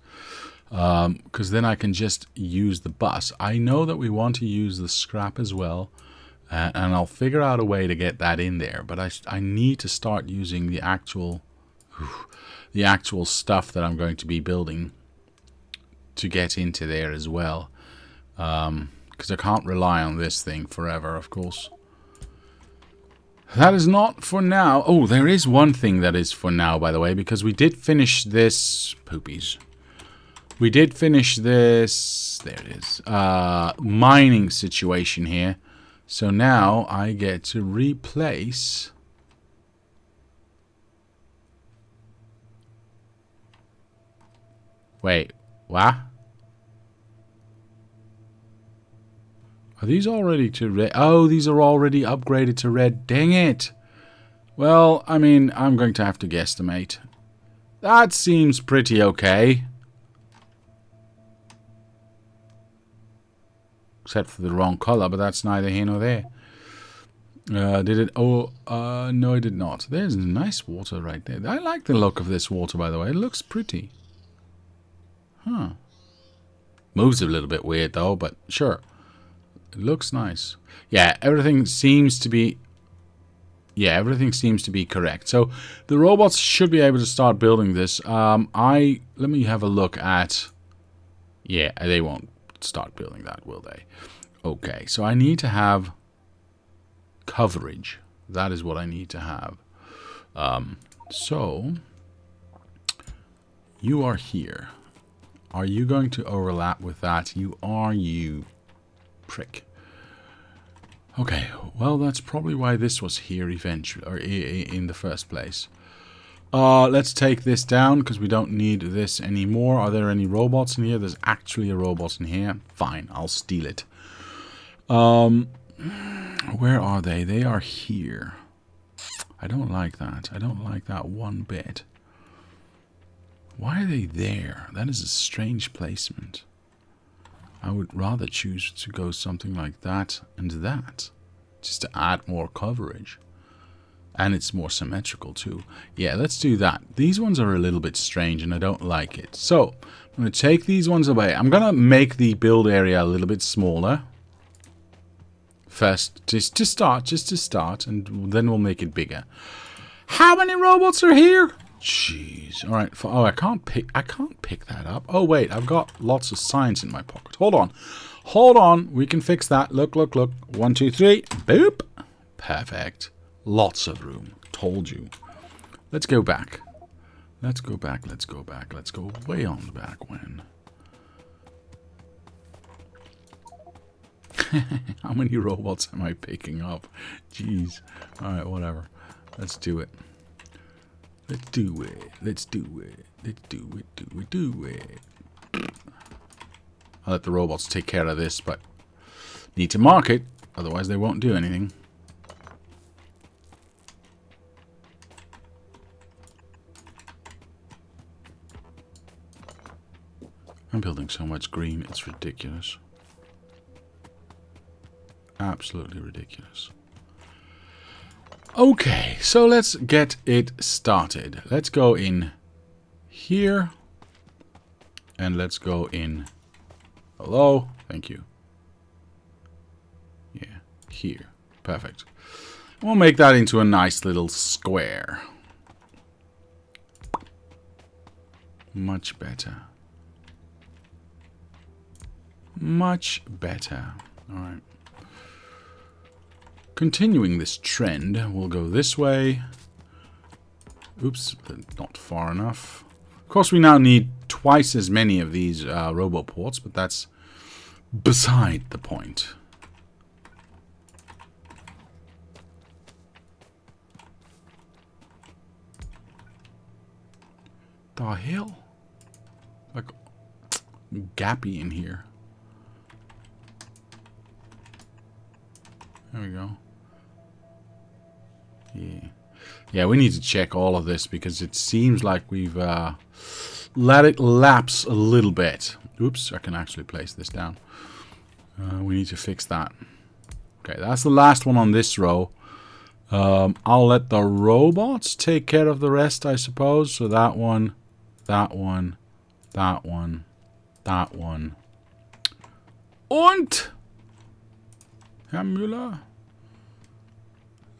because then I can just use the bus. I know that we want to use the scrap as well, and I'll figure out a way to get that in there, but I need to start using the actual stuff that I'm going to be building to get into there as well, because I can't rely on this thing forever, of course. That is not for now. Oh, there is one thing that is for now, by the way, because we did finish this... Poopies. We did finish this... There it is. Mining situation here. So now I get to replace... Wait, what? Are these already to red? Oh, these are already upgraded to red. Dang it. Well, I mean, I'm going to have to guesstimate. That seems pretty okay. Except for the wrong color, but that's neither here nor there. Did it? Oh, no, it did not. There's nice water right there. I like the look of this water, by the way. It looks pretty. Huh. Moves a little bit weird, though, but sure. It looks nice. Yeah, everything seems to be... Yeah, everything seems to be correct. So, the robots should be able to start building this. Let me have a look at... Yeah, they won't start building that, will they? Okay, so I need to have coverage. That is what I need to have. So, you are here. Are you going to overlap with that? You are, you prick. Okay, well, that's probably why this was here eventually, or in the first place. Let's take this down, because we don't need this anymore. Are there any robots in here? There's actually a robot in here. Fine, I'll steal it. Where are they? They are here. I don't like that. I don't like that one bit. Why are they there? That is a strange placement. I would rather choose to go something like that and that, just to add more coverage. And it's more symmetrical too. Yeah, let's do that. These ones are a little bit strange and I don't like it. So, I'm going to take these ones away. I'm going to make the build area a little bit smaller. First, just to start, and then we'll make it bigger. How many robots are here? Jeez. All right. Oh, I can't pick that up. Oh, wait. I've got lots of signs in my pocket. Hold on. Hold on. We can fix that. Look, look, look. 1, 2, 3. Boop. Perfect. Lots of room. Told you. Let's go back. Let's go back. Let's go back. Let's go way on the back when. How many robots am I picking up? Jeez. All right, whatever. Let's do it. Let's do it. Let's do it. Let's do it. Do it. Do it. I'll let the robots take care of this, but need to mark it, otherwise they won't do anything. I'm building so much green, it's ridiculous. Absolutely ridiculous. Okay, so let's get it started. Let's go in here. And let's go in Hello? Thank you. Yeah, here. Perfect. We'll make that into a nice little square. Much better. Much better. Alright. Continuing this trend, we'll go this way. Oops, not far enough. Of course, we now need twice as many of these roboports, but that's beside the point. The hell? Like, gappy in here. There we go. Yeah. Yeah, we need to check all of this because it seems like we've let it lapse a little bit. Oops, I can actually place this down. We need to fix that. Okay, that's the last one on this row. I'll let the robots take care of the rest, I suppose. So that one, that one, that one, that one. Und Herr Müller.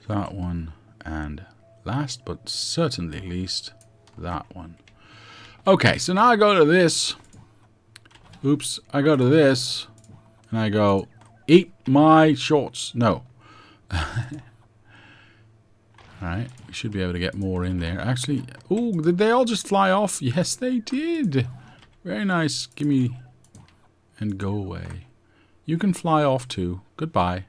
That one, and last but certainly least, that one. Okay, so now I go to this. Oops, I go to this, and I go, eat my shorts. No. Alright, we should be able to get more in there. Actually, ooh, did they all just fly off? Yes, they did. Very nice. Gimme and go away. You can fly off too. Goodbye.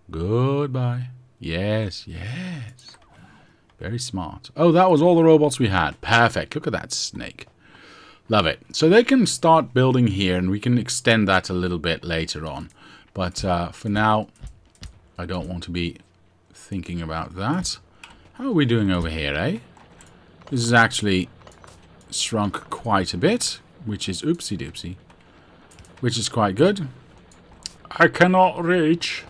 Goodbye. Yes, yes. Very smart. Oh, that was all the robots we had. Perfect. Look at that snake. Love it. So they can start building here, and we can extend that a little bit later on. But for now, I don't want to be thinking about that. How are we doing over here, eh? This is actually shrunk quite a bit, which is oopsie doopsie. Which is quite good. I cannot reach.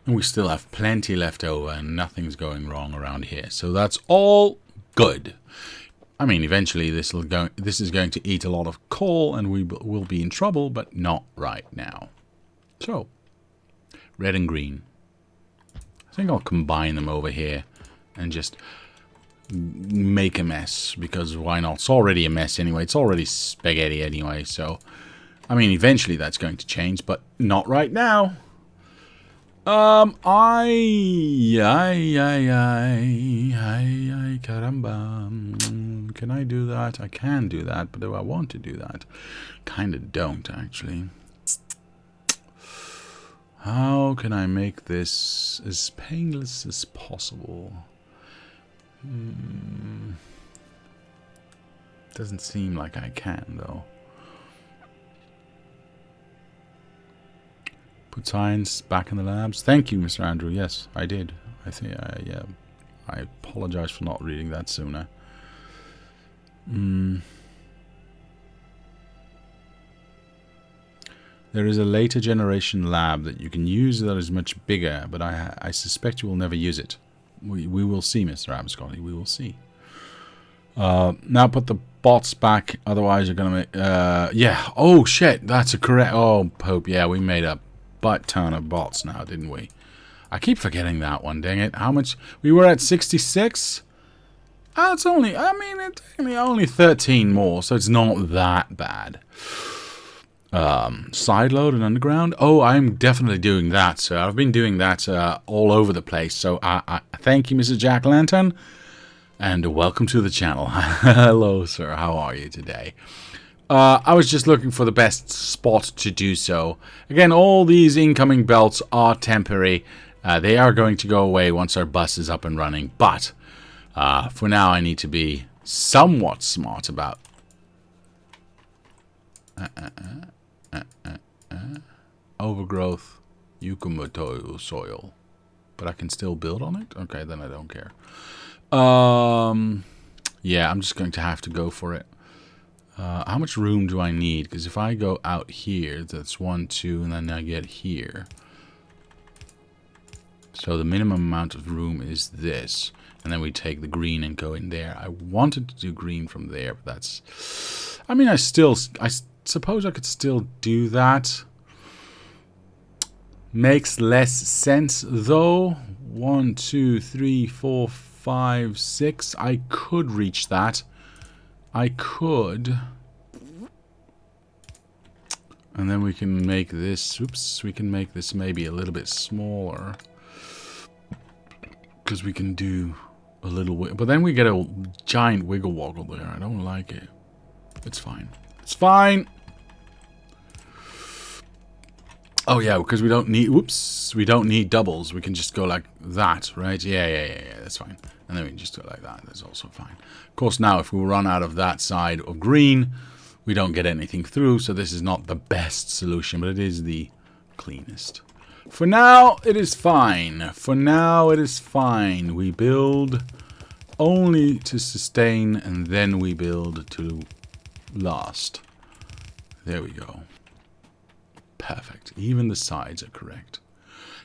And we still have plenty left over and nothing's going wrong around here. So that's all good. I mean, eventually this is going to eat a lot of coal and we will be in trouble, but not right now. So, red and green. I think I'll combine them over here and just make a mess, because why not? It's already a mess anyway. It's already spaghetti anyway, so I mean, eventually that's going to change, but not right now. Caramba. Can I do that? I can do that, but do I want to do that? Kinda don't, actually. How can I make this as painless as possible? Doesn't seem like I can, though. Put science back in the labs. Thank you, Mr. Andrew. Yes, I did. I think, yeah. I apologize for not reading that sooner. There is a later generation lab that you can use that is much bigger, but I suspect you will never use it. We will see, Mr. Abscotty. We will see. Now put the bots back, otherwise you're going to make... yeah. Oh, shit. That's a correct... Oh, Pope. Yeah, we made a butt ton of bots now, didn't we? I keep forgetting that one, dang it. How much? We were at 66? Oh, it's only... I mean, it's only 13 more, so it's not that bad. Sideload and underground? Oh, I'm definitely doing that, sir. I've been doing that all over the place. So thank you, Mrs. Jack Lantern, and welcome to the channel. Hello, sir. How are you today? I was just looking for the best spot to do so. Again, all these incoming belts are temporary. They are going to go away once our bus is up and running. But for now, I need to be somewhat smart about... overgrowth, Yukumoto soil. But I can still build on it? Okay, then I don't care. Yeah, I'm just going to have to go for it. How much room do I need? Because if I go out here, that's 1, 2, and then I get here. So the minimum amount of room is this. And then we take the green and go in there. I wanted to do green from there, but that's... I mean, I suppose I could still do that. Makes less sense, though. 1, 2, 3, 4, 5, 6. I could reach that. I could... And then we can make this... Oops, we can make this maybe a little bit smaller. Because we can do a little... But then we get a giant wiggle woggle there. I don't like it. It's fine. It's fine! Oh yeah, because we don't need... Whoops! We don't need doubles. We can just go like that, right? Yeah. That's fine. And then we can just go like that. That's also fine. Of course, now if we run out of that side of green... We don't get anything through, so this is not the best solution, but it is the cleanest. For now, it is fine. For now, it is fine. We build only to sustain, and then we build to last. There we go. Perfect. Even the sides are correct.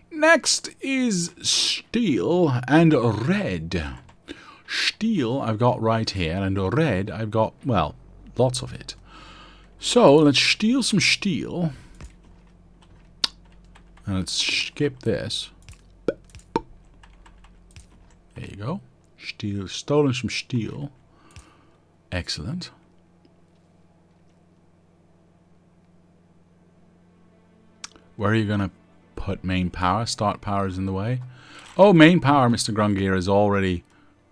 Next is steel and red. Steel I've got right here, and red I've got, well, lots of it. So, let's steal some steel. And let's skip this. There you go. Stolen some steel. Excellent. Where are you going to put main power? Start power is in the way. Oh, main power, Mr. Grungier, is already...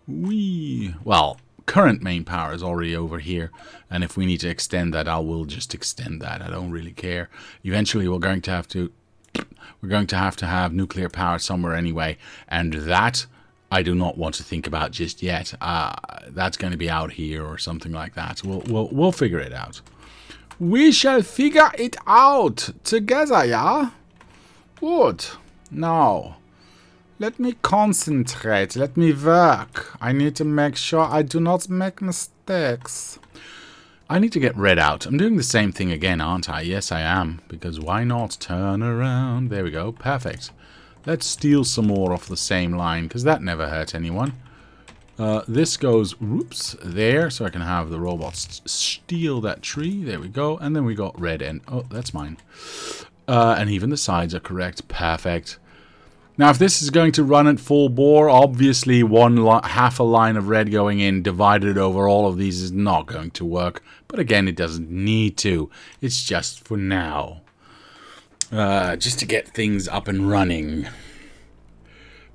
Well... Current main power is already over here, and if we need to extend that, I will just extend that. I don't really care. Eventually, we're going to have to have nuclear power somewhere anyway, and that I do not want to think about just yet. That's going to be out here or something like that. We'll figure it out. We shall figure it out together, yeah? Good. Now. Let me concentrate. Let me work. I need to make sure I do not make mistakes. I need to get red out. I'm doing the same thing again, aren't I? Yes, I am. Because why not? Turn around. There we go. Perfect. Let's steal some more off the same line, because that never hurt anyone. This goes, whoops, there, so I can have the robots steal that tree. There we go. And then we got red and... Oh, that's mine. And even the sides are correct. Perfect. Now, if this is going to run at full bore, obviously half a line of red going in divided over all of these is not going to work. But again, it doesn't need to. It's just for now. Just to get things up and running.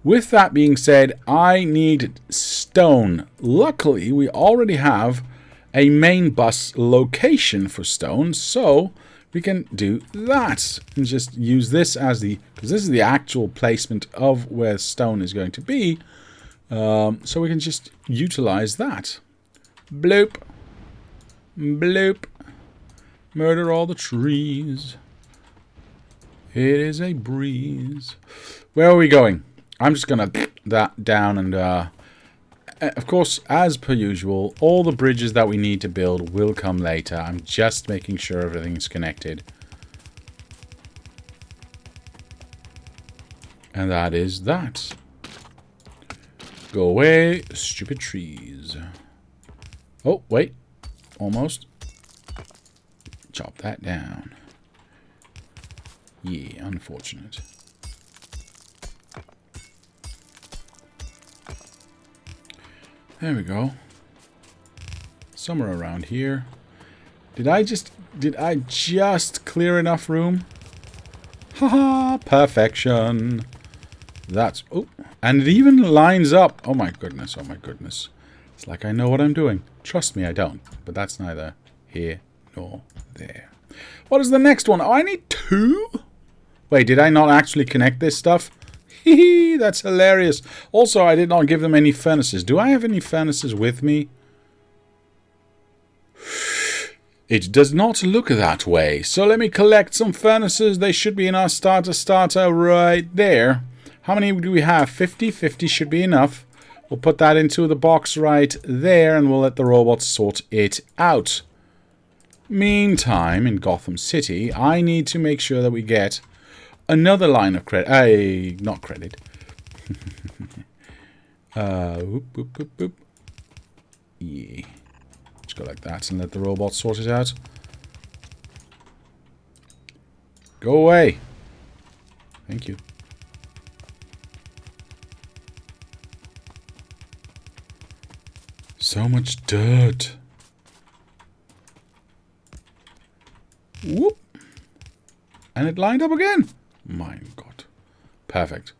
With that being said, I need stone. Luckily, we already have a main bus location for stone, so... we can do that and just use this as the, because this is the actual placement of where stone is going to be. So we can just utilize that. Bloop. Bloop. Murder all the trees. It is a breeze. Where are we going? I'm just going to that down and, of course, as per usual, all the bridges that we need to build will come later. I'm just making sure everything's connected. And that is that. Go away, stupid trees. Oh, wait. Almost. Chop that down. Yeah, unfortunate. There we go. Somewhere around here. Did I just clear enough room? Haha, perfection. That's, oh, and it even lines up. Oh my goodness, oh my goodness. It's like I know what I'm doing. Trust me, I don't. But that's neither here nor there. What is the next one? Oh, I need 2? Wait, did I not actually connect this stuff? Hee, that's hilarious. Also, I did not give them any furnaces. Do I have any furnaces with me? It does not look that way. So let me collect some furnaces. They should be in our starter right there. How many do we have? 50? 50 should be enough. We'll put that into the box right there, and we'll let the robots sort it out. Meantime, in Gotham City, I need to make sure that we get... another line of credit, not credit, Whoop, whoop, whoop, whoop. Yeah. Just go like that and let the robot sort it out. Go away. Thank you. So much dirt. Whoop. And it lined up again. My God. Perfect.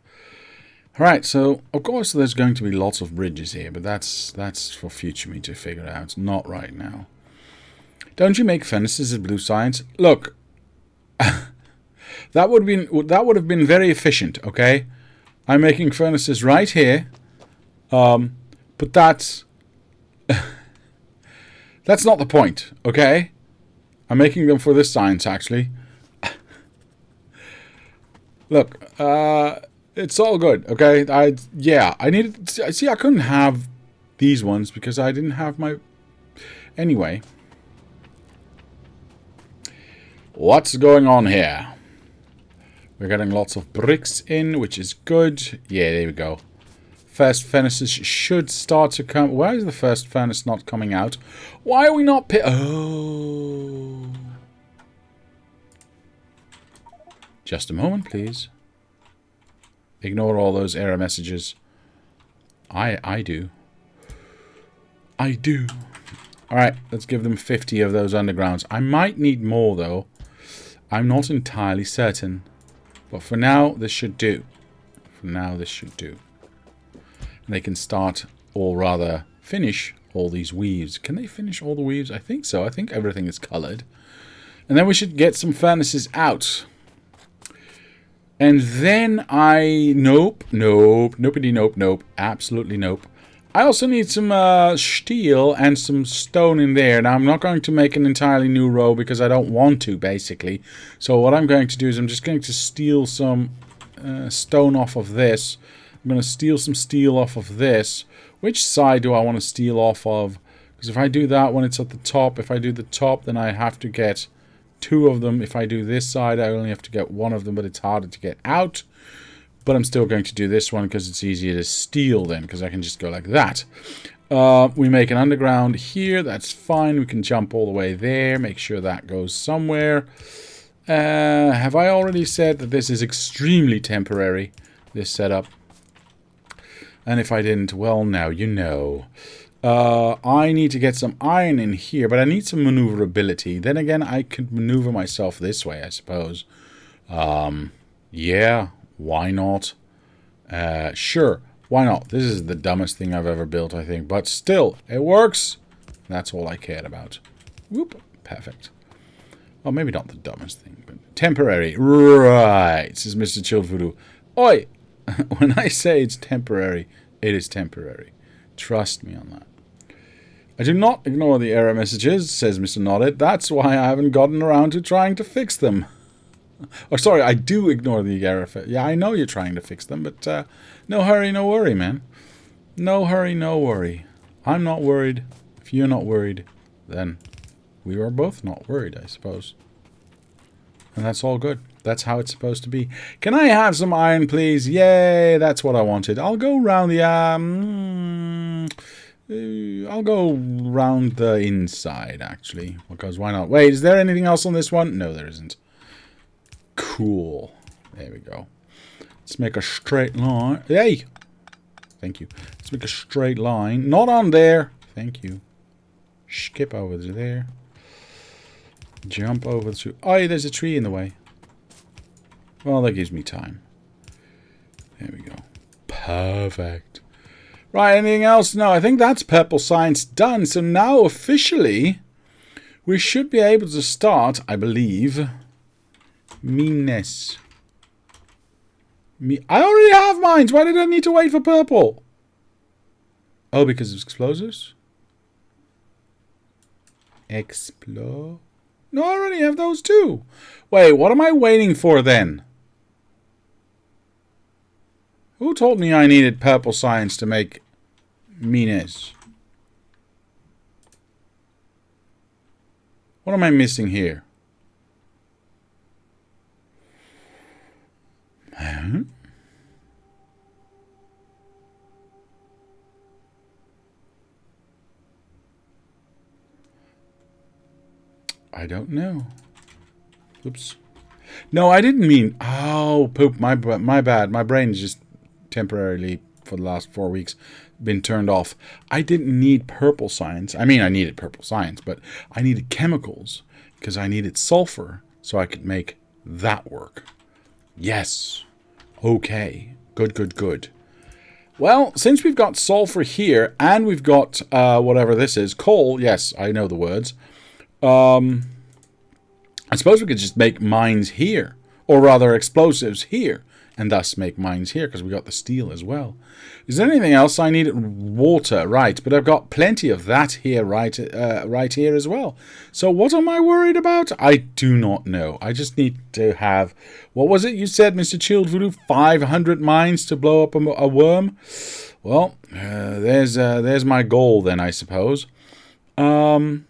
Alright, so of course there's going to be lots of bridges here, but that's for future me to figure out, not right now. Don't you make furnaces at Blue Science? Look, that would have been very efficient, okay? I'm making furnaces right here, but that's not the point, okay? I'm making them for this science, actually. Look, it's all good, okay? I needed... See, I couldn't have these ones because I didn't have my... Anyway. What's going on here? We're getting lots of bricks in, which is good. Yeah, there we go. First furnaces should start to come... Why is the first furnace not coming out? Why are we not... Oh... Just a moment, please. Ignore all those error messages. I do. I do. Alright, let's give them 50 of those undergrounds. I might need more, though. I'm not entirely certain. But for now, this should do. For now, this should do. And they can start, or rather, finish all these weaves. Can they finish all the weaves? I think so. I think everything is colored. And then we should get some furnaces out. And then nope, absolutely nope. I also need some steel and some stone in there. Now, I'm not going to make an entirely new row because I don't want to, basically. So what I'm going to do is I'm just going to steal some stone off of this. I'm going to steal some steel off of this. Which side do I want to steal off of? Because if I do that one, it's at the top. If I do the top, then I have to get... 2 of them. If I do this side, I only have to get 1 of them, but it's harder to get out. But I'm still going to do this one because it's easier to steal then, because I can just go like that. We make an underground here. That's fine. We can jump all the way there. Make sure that goes somewhere. Have I already said that this is extremely temporary, this setup? And if I didn't, well, now you know. I need to get some iron in here, but I need some maneuverability. Then again, I could maneuver myself this way, I suppose. Yeah, why not? Sure, why not? This is the dumbest thing I've ever built, I think. But still, it works. That's all I cared about. Whoop, perfect. Well, maybe not the dumbest thing, but temporary. Right, says Mr. Chilled Voodoo. Oi! When I say it's temporary, it is temporary. Trust me on that. I do not ignore the error messages, says Mr. Nodded. That's why I haven't gotten around to trying to fix them. Oh, sorry, I do ignore the error. Yeah, I know you're trying to fix them, but no hurry, no worry, man. No hurry, no worry. I'm not worried. If you're not worried, then we are both not worried, I suppose. And that's all good. That's how it's supposed to be. Can I have some iron, please? Yay, that's what I wanted. I'll go round the... I'll go round the inside, actually. Because why not? Wait, is there anything else on this one? No, there isn't. Cool. There we go. Let's make a straight line. Hey! Thank you. Let's make a straight line. Not on there. Thank you. Skip over to there. Jump over to... Oh, there's a tree in the way. Well, that gives me time. There we go. Perfect. Right, anything else? No, I think that's purple science done. So now, officially, we should be able to start, I believe, mines. I already have mines. Why did I need to wait for purple? Oh, because of explosives? Explode? No, I already have those too. Wait, what am I waiting for then? Who told me I needed purple science to make mines? What am I missing here? Huh? I don't know. Oops. No, I didn't mean... Oh, poop. My bad. My brain's just temporarily, for the last 4 weeks, been turned off. I didn't need purple science. I mean, I needed purple science, but I needed chemicals because I needed sulfur so I could make that work. Yes. Okay. Good, good, good. Well, since we've got sulfur here and we've got whatever this is, coal. Yes, I know the words. I suppose we could just make mines here, or rather explosives here, and thus make mines here because we got the steel as well. Is there anything else I need? Water, right? But I've got plenty of that here, right here as well. So what am I worried about? I do not know. I just need to have, what was it you said, Mr. Chilled Voodoo? 500 mines to blow up a worm. Well, there's my goal then, I suppose. Why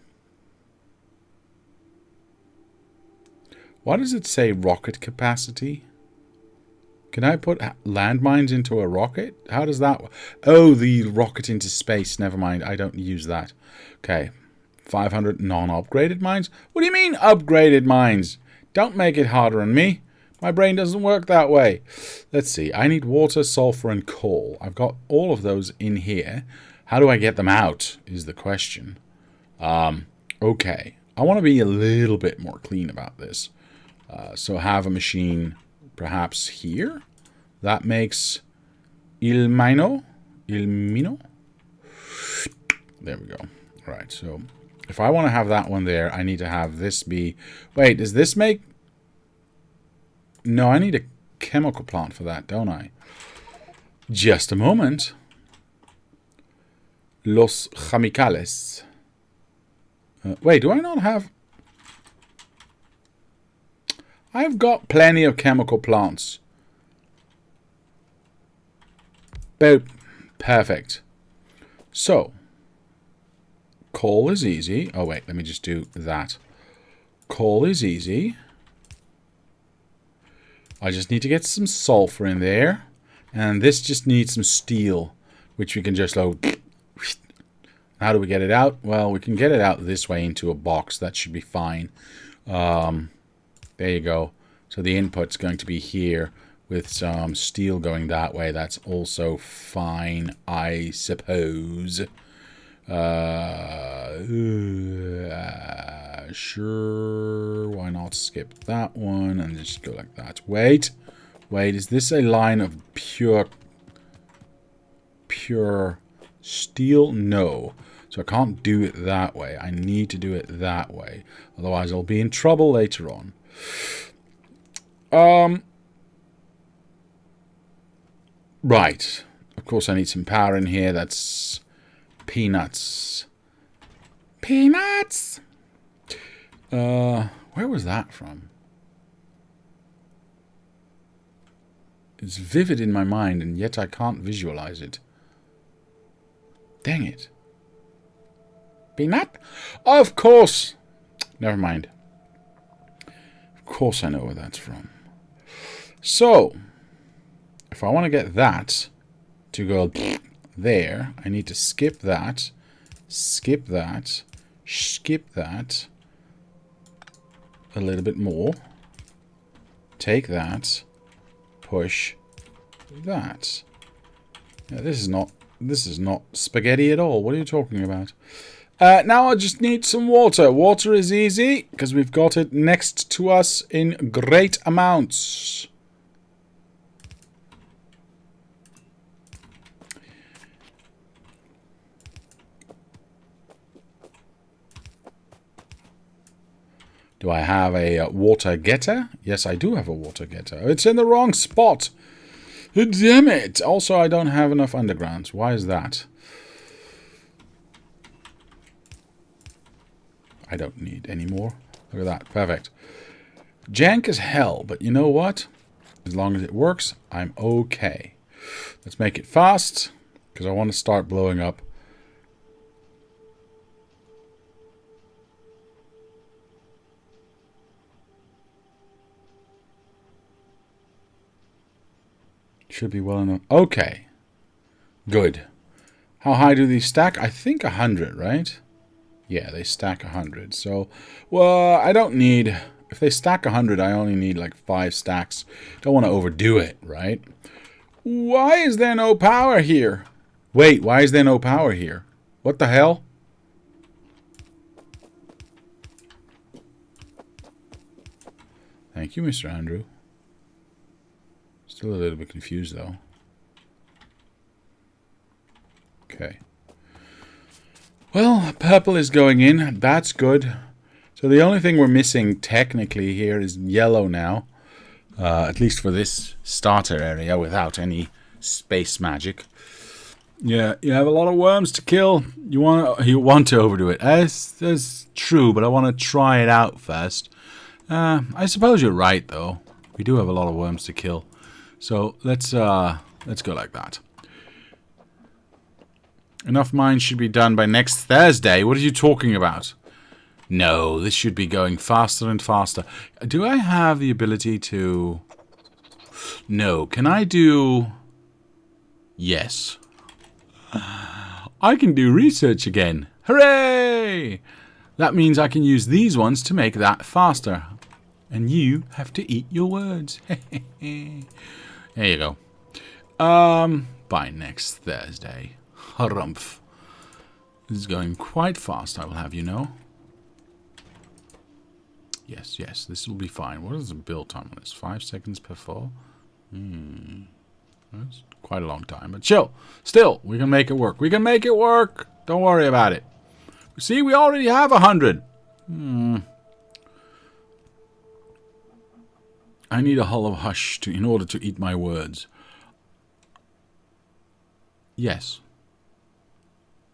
does it say rocket capacity? Can I put landmines into a rocket? How does that work? Oh, the rocket into space. Never mind. I don't use that. Okay. 500 non-upgraded mines? What do you mean upgraded mines? Don't make it harder on me. My brain doesn't work that way. Let's see. I need water, sulfur, and coal. I've got all of those in here. How do I get them out is the question. Okay. I want to be a little bit more clean about this. So have a machine perhaps here. That makes il mino. There we go. All right, so if I want to have that one there, I need to have this be... Wait, does this make... No, I need a chemical plant for that, don't I? Just a moment. Los chemicales. Wait, do I not have... I've got plenty of chemical plants. Boop. Perfect. So, coal is easy. Oh, wait, let me just do that. Coal is easy. I just need to get some sulfur in there. And this just needs some steel, which we can just load. How do we get it out? Well, we can get it out this way into a box. That should be fine. There you go. So the input's going to be here with some steel going that way. That's also fine, I suppose. Sure. Why not skip that one and just go like that? Wait. Wait, is this a line of pure steel? No. So I can't do it that way. I need to do it that way. Otherwise I'll be in trouble later on. Right. Of course I need some power in here. That's peanuts. Peanuts! Where was that from? It's vivid in my mind, and yet I can't visualize it. Dang it. Peanut? Of course! Never mind. Of course I know where that's from. So, if I want to get that to go there, I need to skip that, skip that, skip that a little bit more. Take that, push that. Yeah, this is not spaghetti at all. What are you talking about? Now I just need some water. Water is easy because we've got it next to us in great amounts. Do I have a water getter? Yes, I do have a water getter. It's in the wrong spot. Damn it. Also, I don't have enough undergrounds. Why is that? I don't need any more. Look at that. Perfect. Jank as hell, but you know what? As long as it works, I'm okay. Let's make it fast, because I want to start blowing up. Should be well enough. Okay. Good. How high do these stack? I think 100, right? Yeah, they stack 100. So, well, I don't need... If they stack 100, I only need like 5 stacks. Don't want to overdo it, right? Why is there no power here? Wait, why is there no power here? What the hell? Thank you, Mr. Andrew. Still a little bit confused, though. Okay. Well, purple is going in. That's good. So the only thing we're missing technically here is yellow now. At least for this starter area without any space magic. Yeah, you have a lot of worms to kill. You want to overdo it. That's true, but I want to try it out first. I suppose you're right, though. We do have a lot of worms to kill. So let's go like that. Enough mines should be done by next Thursday. What are you talking about? No, this should be going faster and faster. Do I have the ability to... No, can I do... Yes. I can do research again. Hooray! That means I can use these ones to make that faster. And you have to eat your words. There you go. By next Thursday. Harumph. This is going quite fast, I will have you know. Yes, yes, this will be fine. What is the build time on this? 5 seconds per 4? That's quite a long time, but chill. Still, we can make it work. We can make it work. Don't worry about it. See, we already have 100. I need a hull of hush in order to eat my words. Yes.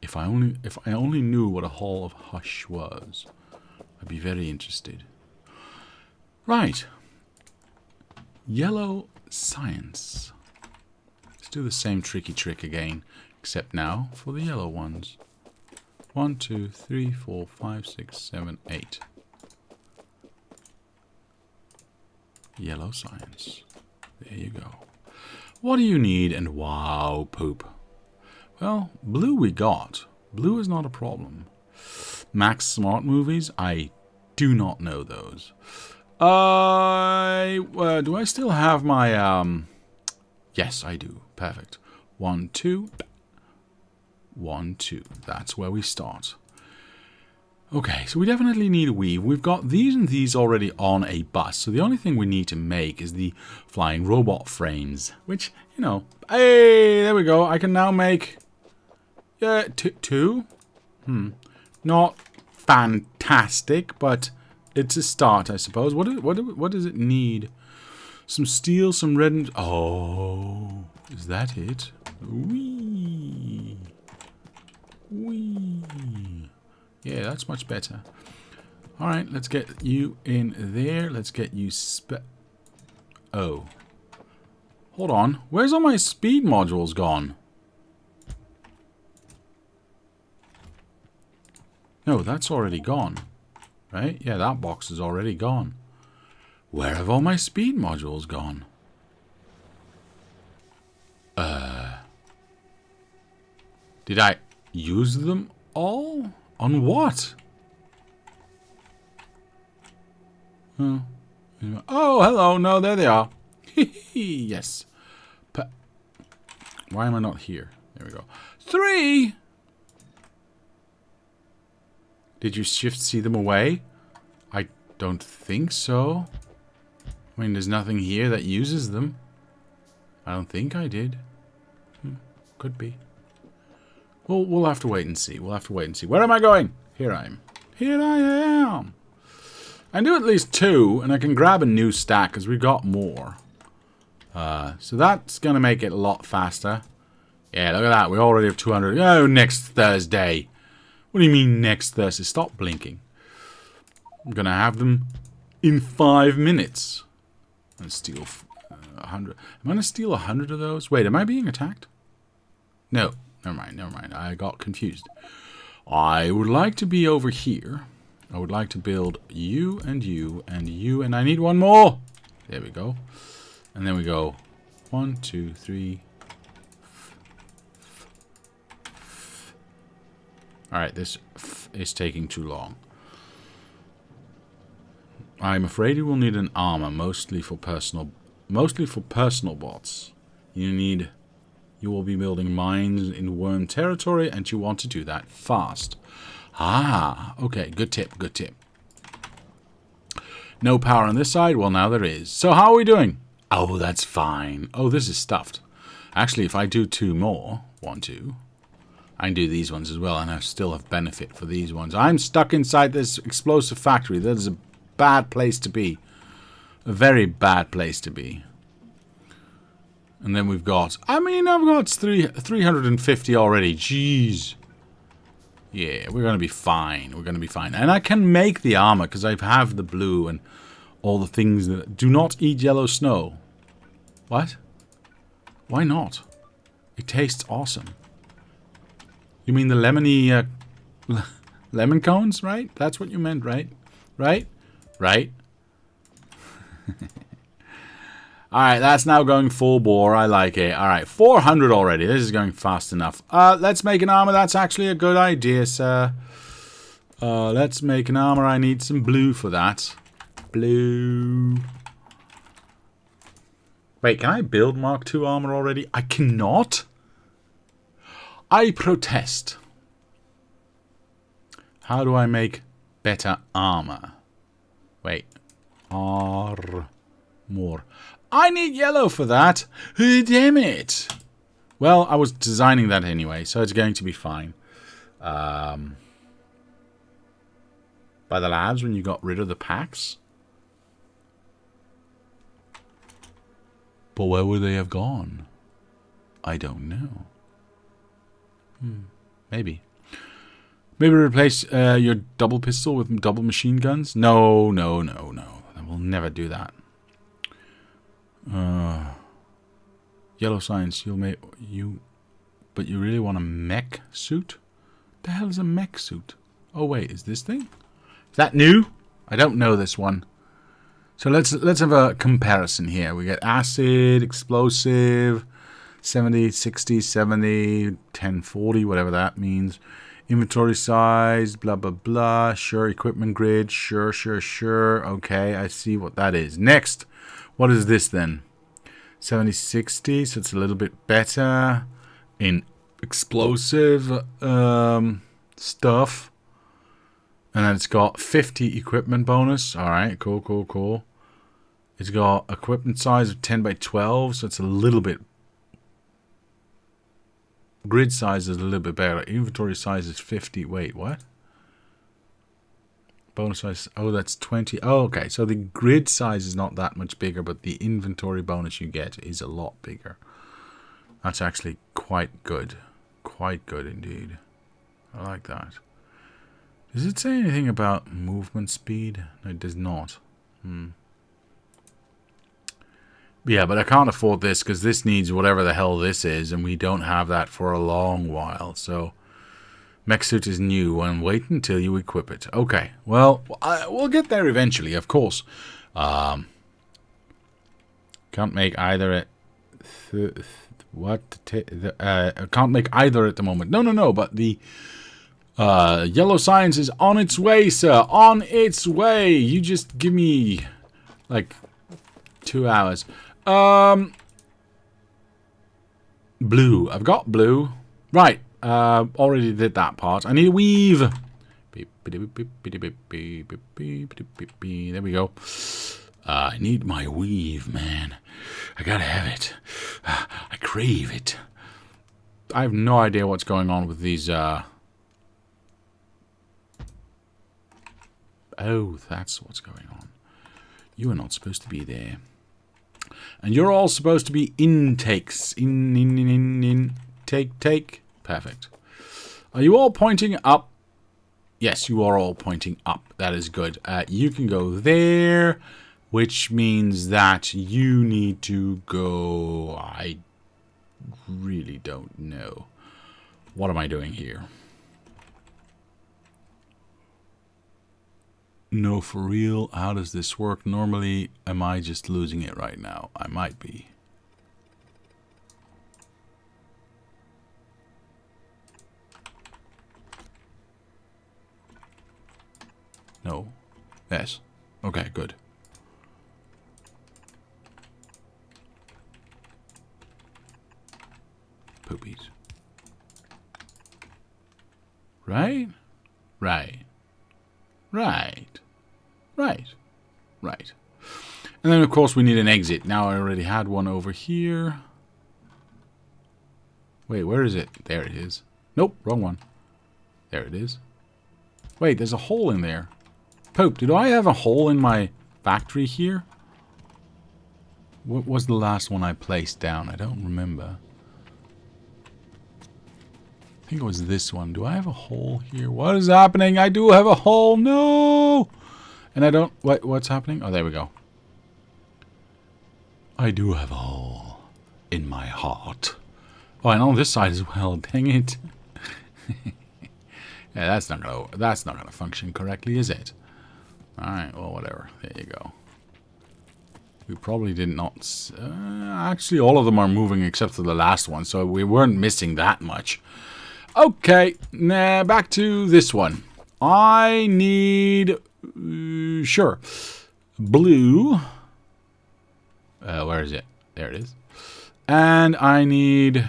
If I only knew what a hull of hush was, I'd be very interested. Right. Yellow science. Let's do the same tricky trick again, except now for the yellow ones. 1, 2, 3, 4, 5, 6, 7, 8. Yellow science. There you go. What do you need? And wow, poop. Well, blue we got. Blue is not a problem. Max Smart movies? I do not know those. Do I still have my... Yes, I do. Perfect. 1, 2. 1, 2. That's where we start. Okay, so we definitely need a weave. We've got these and these already on a bus. So the only thing we need to make is the flying robot frames. Which, you know... Hey, there we go. I can now make... Yeah, 2? Not fantastic, but it's a start, I suppose. What does it need? Some steel, some red and... Oh, is that it? Whee! Whee! Yeah, that's much better. Alright, let's get you in there. Let's get you Oh. Hold on. Where's all my speed modules gone? No, that's already gone. Right? Yeah, that box is already gone. Where have all my speed modules gone? Did I use them all? On what? Oh, hello. No, there they are. Yes. Why am I not here? There we go. 3! Did you shift see them away? I don't think so. I mean, there's nothing here that uses them. I don't think I did. Could be. Well, we'll have to wait and see. We'll have to wait and see. Where am I going? Here I am. Here I am. I do at least 2, and I can grab a new stack because we've got more. So that's going to make it a lot faster. Yeah, look at that. We already have 200. Oh, next Thursday. What do you mean next Thursday? Stop blinking. I'm going to have them in 5 minutes. I'm going to steal 100. I'm going to steal 100 of those. Wait, am I being attacked? No. Never mind, never mind. I got confused. I would like to be over here. I would like to build you and you and you. And I need one more. There we go. And then we go 1, 2, 3. Alright, this is taking too long. I'm afraid you will need an armor, mostly for personal bots. You will be building mines in worm territory, and you want to do that fast. Ah, okay, good tip, good tip. No power on this side? Well, now there is. So how are we doing? Oh, that's fine. Oh, this is stuffed. Actually, if I do 2 more, 1, 2, I can do these ones as well, and I still have benefit for these ones. I'm stuck inside this explosive factory. That is a bad place to be. A very bad place to be. And then we've got... I've got 350 already. Jeez. Yeah, we're going to be fine. We're going to be fine. And I can make the armor because I have the blue and all the things that... Do not eat yellow snow. What? Why not? It tastes awesome. You mean the lemony... lemon cones, right? That's what you meant, right? Right? Right? Alright, that's now going full bore. I like it. Alright, 400 already. This is going fast enough. Let's make an armor. That's actually a good idea, sir. Let's make an armor. I need some blue for that. Blue. Wait, can I build Mark II armor already? I cannot? I protest. How do I make better armor? Wait. More. I need yellow for that. Damn it. Well, I was designing that anyway, so it's going to be fine. By the labs when you got rid of the packs? But where would they have gone? I don't know. Maybe. Maybe replace your double pistol with double machine guns? No. I will never do that. Yellow science, but you really want a mech suit? The hell is a mech suit? Oh wait, is this thing? Is that new? I don't know this one. So let's have a comparison here. We get acid, explosive, 70, 60, 70, 1040, whatever that means. Inventory size, blah blah blah. Sure, equipment grid, sure. Okay, I see what that is. Next. What is this then? 70-60, so it's a little bit better in explosive stuff. And then it's got 50 equipment bonus. Alright, cool. It's got equipment size of 10 by 12, so it's a little bit... Grid size is a little bit better. Inventory size is 50. Wait, what? Bonus size, oh, that's 20. Oh, okay, so the grid size is not that much bigger, but the inventory bonus you get is a lot bigger. That's actually quite good. Quite good indeed. I like that. Does it say anything about movement speed? No, it does not. Yeah, but I can't afford this because this needs whatever the hell this is, and we don't have that for a long while, so... Mech suit is new and wait until you equip it. Okay, well, we'll get there eventually, of course. Can't make either at... can't make either at the moment. No, but the yellow science is on its way, sir. On its way. You just give me, like, 2 hours. Blue. I've got blue. Right. Already did that part. I need a weave. There we go. I need my weave, man. I gotta have it. I crave it. I have no idea what's going on with these, Oh, that's what's going on. You are not supposed to be there. And you're all supposed to be intakes. Take. Perfect. Are you all pointing up? Yes, you are all pointing up. That is good. You can go there, which means that you need to go... I really don't know. What am I doing here? No, for real. How does this work? Normally, am I just losing it right now? I might be. No. Yes. Okay, good. Poopies. Right? Right. Right. Right. Right. And then, of course, we need an exit. Now, I already had one over here. Wait, where is it? There it is. Nope, wrong one. There it is. Wait, there's a hole in there. Pope, did I have a hole in my factory here? What was the last one I placed down? I don't remember. I think it was this one. Do I have a hole here? What is happening? I do have a hole. No! And I don't... What's happening? Oh, there we go. I do have a hole in my heart. Oh, and on this side as well. Dang it. Yeah, that's not gonna function correctly, is it? Alright, well, whatever. There you go. We probably did not... actually, all of them are moving except for the last one, so we weren't missing that much. Okay, now back to this one. I need... sure. Blue. Where is it? There it is. And I need...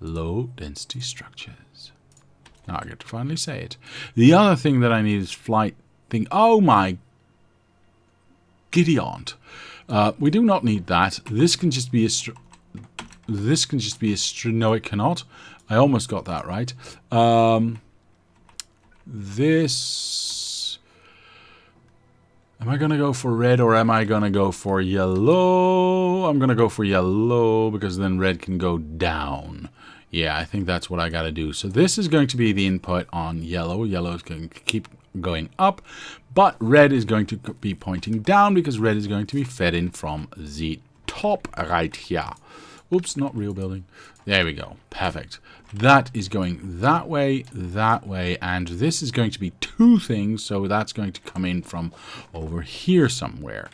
low density structures. Now I get to finally say it. The other thing that I need is flight thing. Oh my giddy aunt. We do not need that. This can just be a... this can just be a... no, it cannot. I almost got that right. This... am I going to go for red or am I going to go for yellow? I'm going to go for yellow because then red can go down. Yeah, I think that's what I got to do. So this is going to be the input on yellow. Yellow is going to keep going up, but red is going to be pointing down because red is going to be fed in from the top right here. Oops, not real building. There we go. Perfect. That is going that way, and this is going to be two things, so that's going to come in from over here somewhere.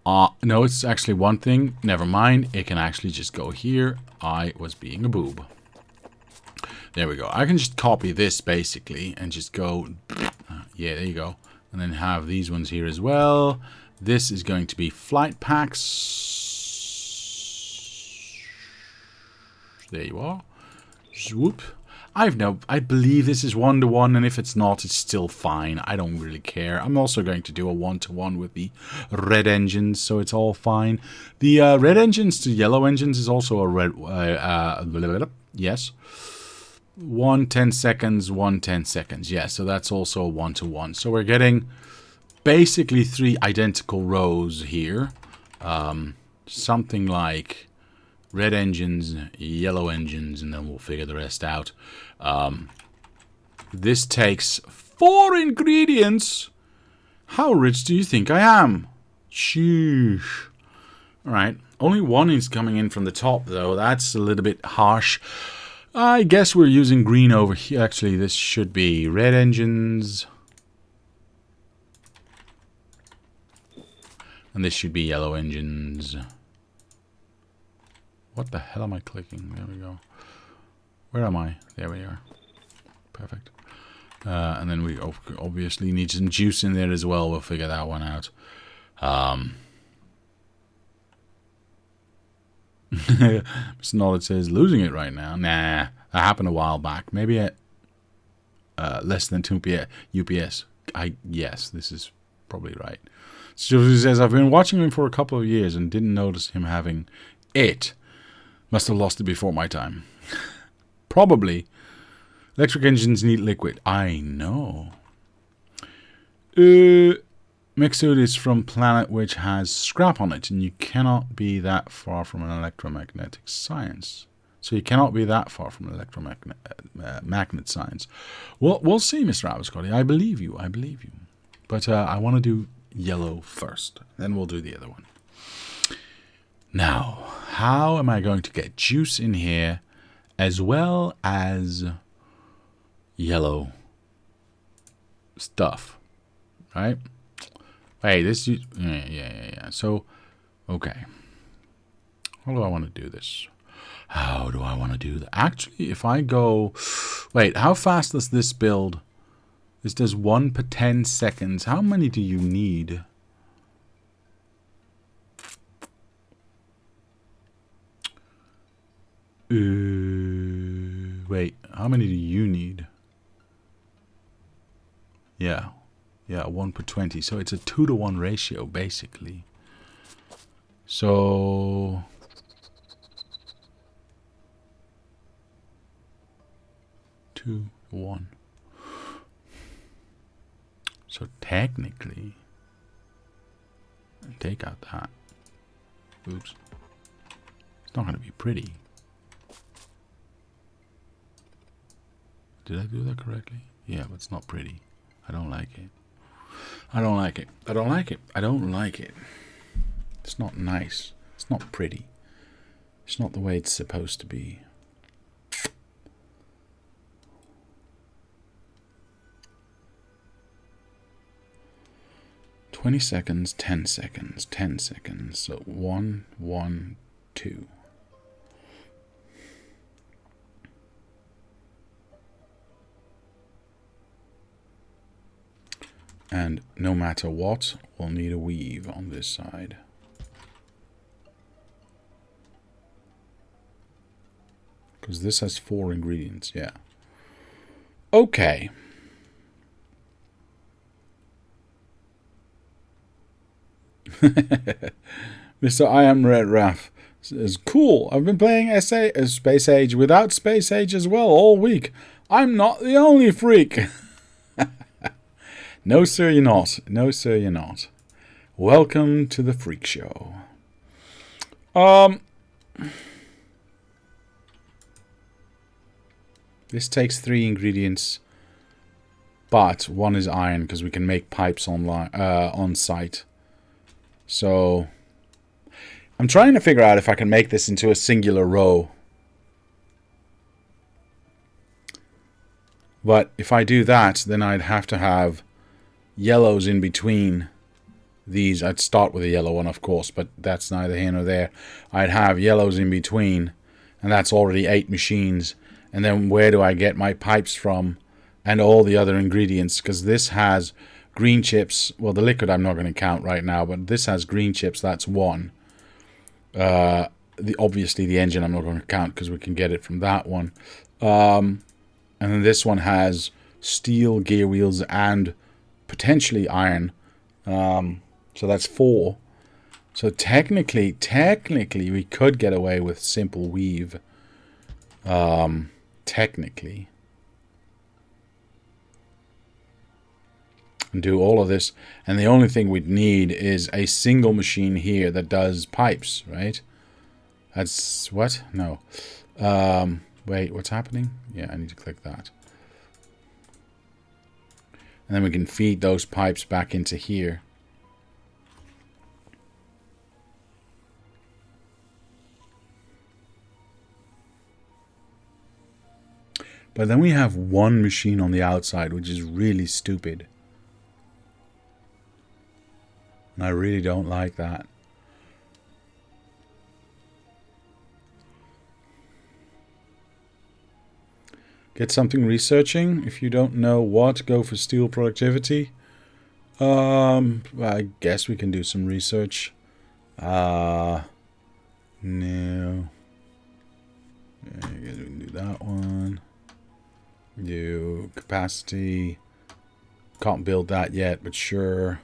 No, it's actually one thing. Never mind. It can actually just go here. I was being a boob. There we go. I can just copy this, basically, and just go... yeah, there you go. And then have these ones here as well. This is going to be flight packs. There you are. Swoop. I believe this is 1-to-1, and if it's not, it's still fine. I don't really care. I'm also going to do a 1-to-1 with the red engines, so it's all fine. The red engines to yellow engines is also a red... yes. 1 10 seconds, 1 10 seconds. Yeah, so that's also a 1-to-1. So we're getting basically 3 identical rows here. Something like... red engines, yellow engines, and then we'll figure the rest out. This takes 4 ingredients. How rich do you think I am? Sheesh. Alright, only 1 is coming in from the top, though. That's a little bit harsh. I guess we're using green over here. Actually, this should be red engines. And this should be yellow engines. What the hell am I clicking? There we go. Where am I? There we are. Perfect. And then we obviously need some juice in there as well. We'll figure that one out. Mr. Knowledge says, losing it right now. Nah, that happened a while back. Maybe at less than 2 UPS. Yes, this is probably right. So he says, I've been watching him for a couple of years and didn't notice him having it. Must have lost it before my time. Probably. Electric engines need liquid. I know. Mixoid is from planet which has scrap on it, and you cannot be that far from an electromagnetic science. So you cannot be that far from electromagnet science. Well, we'll see, Mr. Abascotti. I believe you. I believe you. But I want to do yellow first. Then we'll do the other one. Now, how am I going to get juice in here as well as yellow stuff? Right? Hey, this... yeah. So, okay. How do I want to do this? How do I want to do that? Actually, if I go... Wait, how fast does this build This does 1 per 10 seconds. How many do you need? Wait, how many do you need? Yeah, 1 per 20. So it's a 2-to-1 ratio, basically. So 2-to-1. So technically, take out that. Oops. It's not going to be pretty. Did I do that correctly? Yeah, but it's not pretty. I don't like it. I don't like it. I don't like it. I don't like it. It's not nice. It's not pretty. It's not the way it's supposed to be. "20 seconds, 10 seconds, 10 seconds." So 1, 1, 2. And no matter what, we'll need a weave on this side. Because this has 4 ingredients, yeah. Okay. Mr. I Am Red Raff says, "Cool, I've been playing Space Age without Space Age as well all week. I'm not the only freak." No, sir, you're not. No, sir, you're not. Welcome to the Freak Show. This takes 3 ingredients, but 1 is iron because we can make pipes on site. So I'm trying to figure out if I can make this into a singular row. But if I do that, then I'd have to have yellows in between these. I'd start with a yellow one, of course, but that's neither here nor there. I'd have yellows in between, and that's already 8 machines. And then where do I get my pipes from and all the other ingredients? Because this has green chips. Well, the liquid I'm not going to count right now, but this has green chips. That's 1. Obviously, the engine I'm not going to count because we can get it from that one. And then this one has steel, gear wheels, and potentially iron. So that's 4. So technically, we could get away with simple weave. Technically. And do all of this. And the only thing we'd need is a single machine here that does pipes, right? That's what? No. Wait, what's happening? Yeah, I need to click that. And then we can feed those pipes back into here. But then we have 1 machine on the outside, which is really stupid. And I really don't like that. Get something researching. If you don't know what, go for steel productivity. I guess we can do some research. No. Yeah, we can do that one. Do capacity. Can't build that yet, but sure.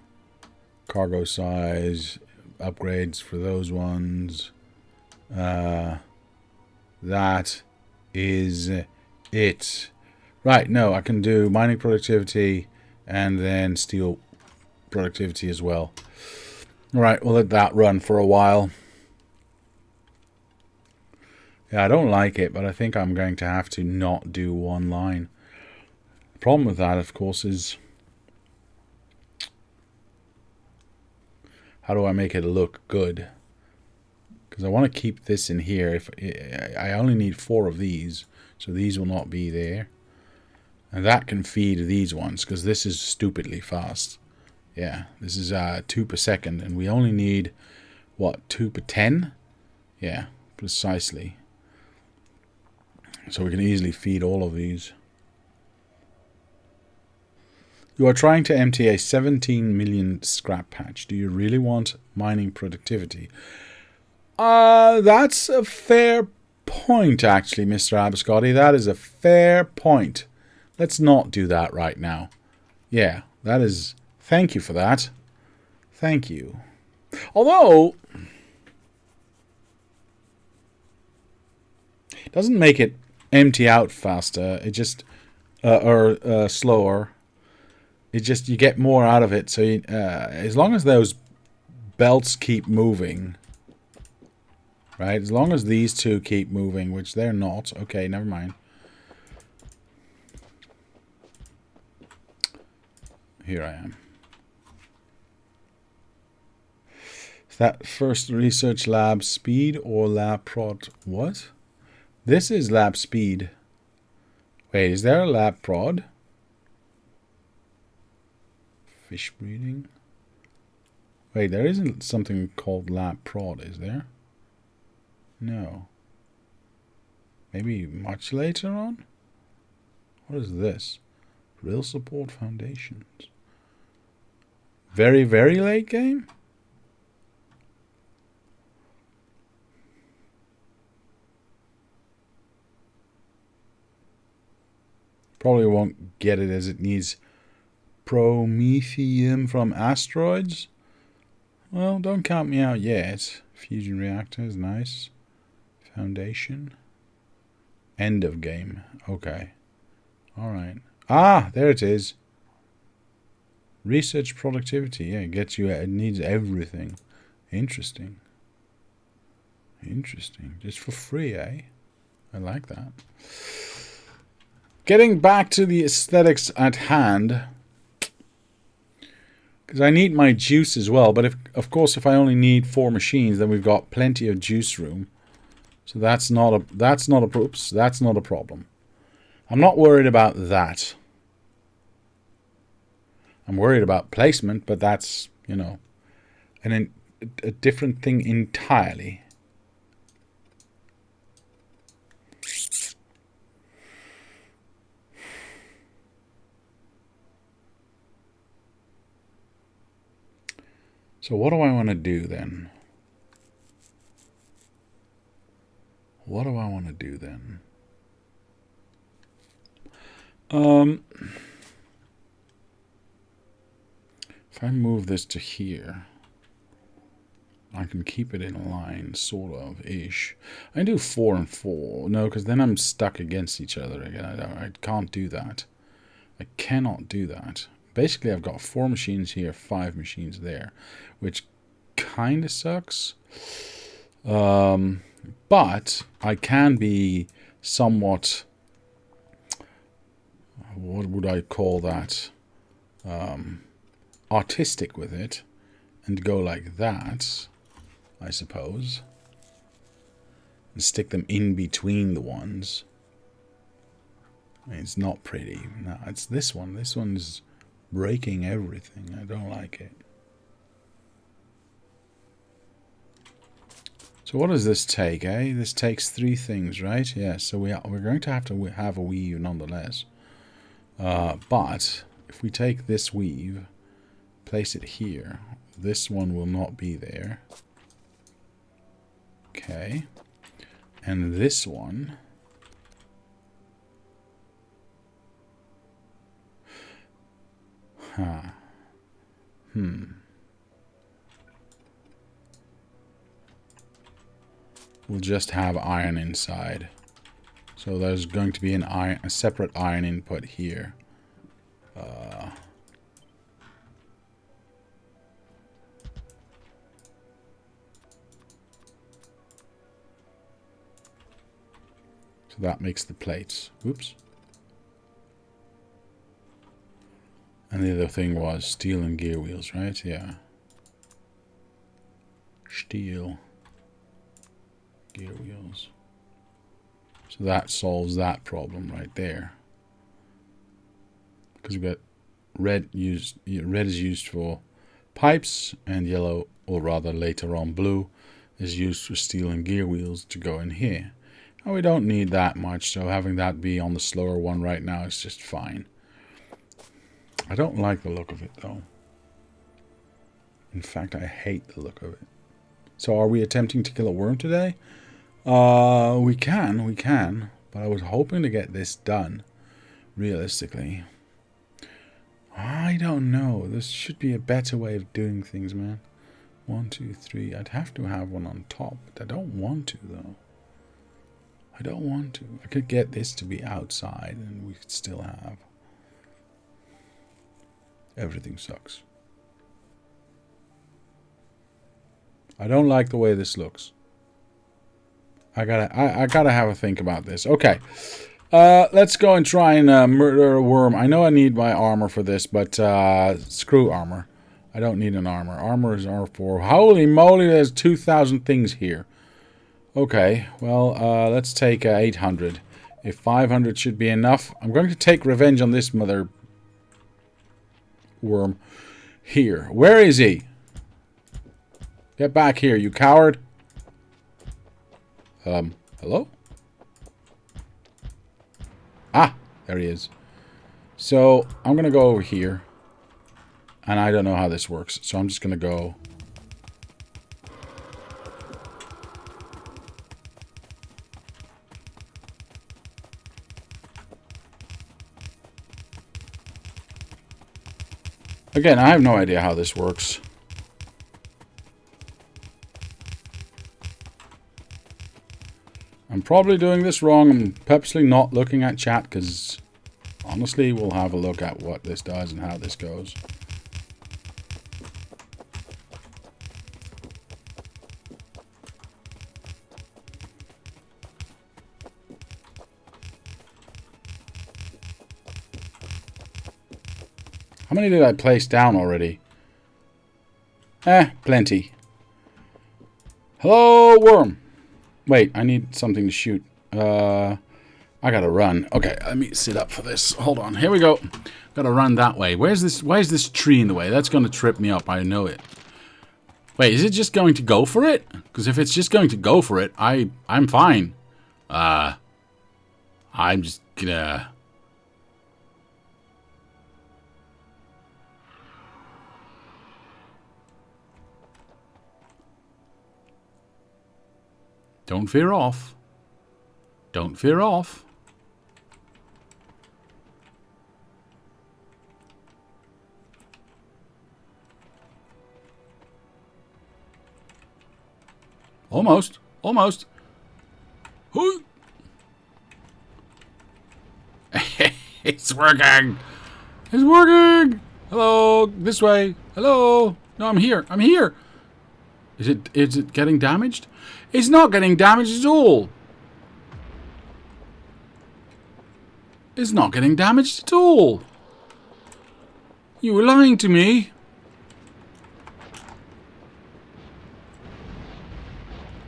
Cargo size. Upgrades for those ones. That is it. Right, no, I can do mining productivity and then steel productivity as well. Alright, we'll let that run for a while. Yeah, I don't like it, but I think I'm going to have to not do 1 line. The problem with that, of course, is how do I make it look good? Because I want to keep this in here. If I only need 4 of these, so these will not be there. And that can feed these ones, because this is stupidly fast. Yeah, this is 2 per second, and we only need, what, 2 per 10? Yeah, precisely. So we can easily feed all of these. You are trying to empty a 17 million scrap patch. Do you really want mining productivity? That's a fair point, actually, Mr. Abiscotti. That is a fair point. Let's not do that right now. Yeah, that is... Thank you for that. Thank you. Although... it doesn't make it empty out faster. It just... or slower. It just... you get more out of it. So you, as long as those belts keep moving... right? As long as these two keep moving, which they're not. Okay, never mind. Here I am. Is that first research lab speed or lab prod? What? This is lab speed. Wait, is there a lab prod? Fish breeding? Wait, there isn't something called lab prod, is there? No. Maybe much later on? What is this? Real support foundations. Very, very late game? Probably won't get it as it needs promethium from asteroids. Well, don't count me out yet. Fusion reactors, nice. Foundation. End of game. Okay. Alright. Ah, there it is. Research productivity. Yeah, it gets you. It needs everything. Interesting. Interesting. Just for free, eh? I like that. Getting back to the aesthetics at hand. Because I need my juice as well. But if, of course, if I only need 4 machines, then we've got plenty of juice room. So that's not a problem. I'm not worried about that. I'm worried about placement, but that's, you know, a different thing entirely. So what do I want to do then? What do I want to do then? If I move this to here, I can keep it in line, sort of, ish. I do 4 and 4. No, because then I'm stuck against each other again. I can't do that. I cannot do that. Basically, I've got 4 machines here, 5 machines there, which kind of sucks. But I can be somewhat, what would I call that, artistic with it, and go like that, I suppose, and stick them in between the ones. I mean, it's not pretty. No, it's this one. This one's breaking everything. I don't like it. So what does this take, eh? This takes 3 things, right? Yeah, so we're going to have a weave nonetheless. But if we take this weave, place it here, this one will not be there. Okay. And this one... Huh. We'll just have iron inside. So there's going to be a separate iron input here. So that makes the plates. Whoops. And the other thing was steel and gear wheels, right? Yeah. Steel. Gear wheels. So that solves that problem right there. Because we've got red is used for pipes, and yellow, or rather later on blue, is used for steel and gear wheels to go in here. And we don't need that much, so having that be on the slower one right now is just fine. I don't like the look of it, though. In fact, I hate the look of it. So are we attempting to kill a worm today? We can. But I was hoping to get this done, realistically. I don't know. There should be a better way of doing things, man. 1, 2, 3. I'd have to have one on top, but I don't want to, though. I don't want to. I could get this to be outside, and we could still have... Everything sucks. I don't like the way this looks. I gotta have a think about this. Okay. Let's go and try and murder a worm. I know I need my armor for this, but screw armor. I don't need an armor. Armor is R4. Holy moly, there's 2,000 things here. Okay, well, let's take 800. If 500 should be enough, I'm going to take revenge on this mother worm here. Where is he? Get back here, you coward. Hello? Ah, there he is. So, I'm going to go over here. And I don't know how this works, so I'm just going to go... Again, I have no idea how this works. I'm probably doing this wrong. I'm purposely not looking at chat because honestly, we'll have a look at what this does and how this goes. How many did I place down already? Plenty. Hello, worm. Wait, I need something to shoot. I gotta run. Okay, let me sit up for this. Hold on. Here we go. Gotta run that way. Where's this? Why is this tree in the way? That's gonna trip me up. I know it. Wait, is it just going to go for it? Because if it's just going to go for it, I'm fine. I'm just gonna... Don't veer off. Don't veer off. Almost. Almost. It's working. It's working. Hello. This way. Hello. No, I'm here. I'm here. Is it getting damaged? It's not getting damaged at all. It's not getting damaged at all. You were lying to me.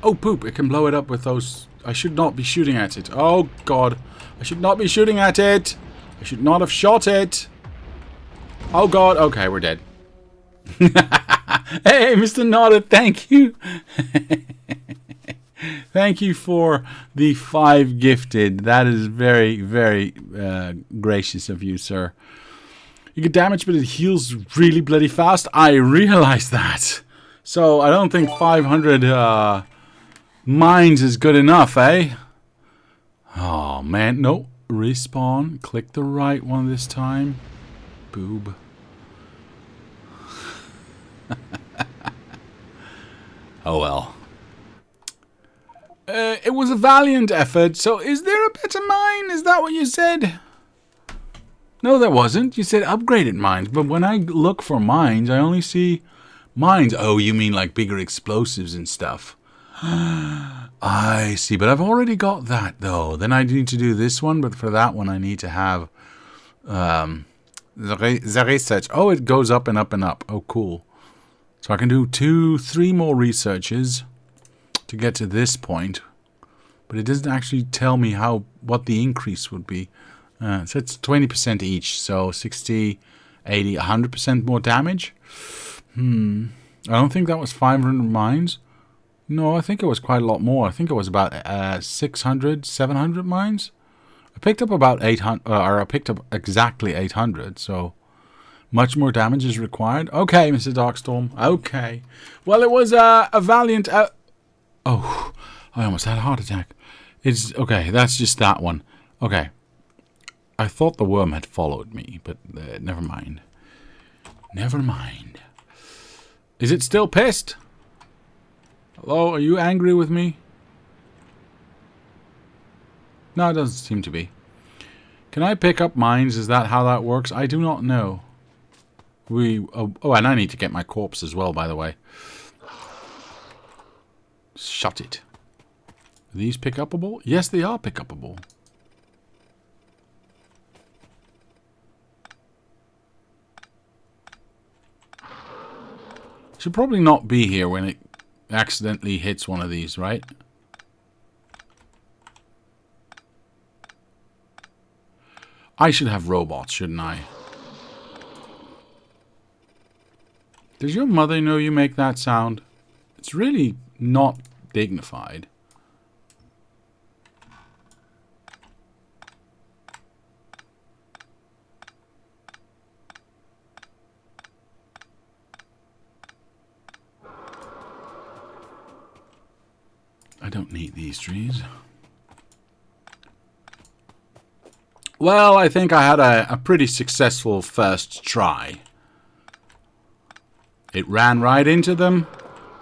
Oh, poop. It can blow it up with those... I should not be shooting at it. Oh, God. I should not be shooting at it. I should not have shot it. Oh, God. Okay, we're dead. Hey, Mr. Nodder, thank you. Thank you for the 5 gifted. That is very, very gracious of you, sir. You get damage, but it heals really bloody fast. I realize that. So I don't think 500 mines is good enough, eh? Oh, man. No. Respawn. Click the right one this time. Boob. Oh, well. It was a valiant effort, so is there a better mine? Is that what you said? No, there wasn't. You said upgraded mines, but when I look for mines, I only see mines. Oh, you mean like bigger explosives and stuff. I see, but I've already got that, though. Then I need to do this one, but for that one I need to have the research. Oh, it goes up and up and up. Oh, cool. So I can do 2, 3 more researches to get to this point, but it doesn't actually tell me what the increase would be. So it's 20% each, so 60, 80, 100% more damage. I don't think that was 500 mines. No, I think it was quite a lot more. I think it was about 600, 700 mines. I picked up about 800, or I picked up exactly 800. So Much more damage is required. Okay, Mr. Darkstorm. Okay. Well, it was a valiant... oh, I almost had a heart attack. It's... Okay, that's just that one. Okay. I thought the worm had followed me, but never mind. Never mind. Is it still pissed? Hello, are you angry with me? No, it doesn't seem to be. Can I pick up mines? Is that how that works? I do not know. Oh, and I need to get my corpse as well, by the way. Shut it. Are these pick upable? Yes, they are pick upable. Should probably not be here when it accidentally hits one of these, right? I should have robots, shouldn't I? Does your mother know you make that sound? It's really not dignified. I don't need these trees. Well, I think I had a pretty successful first try. It ran right into them.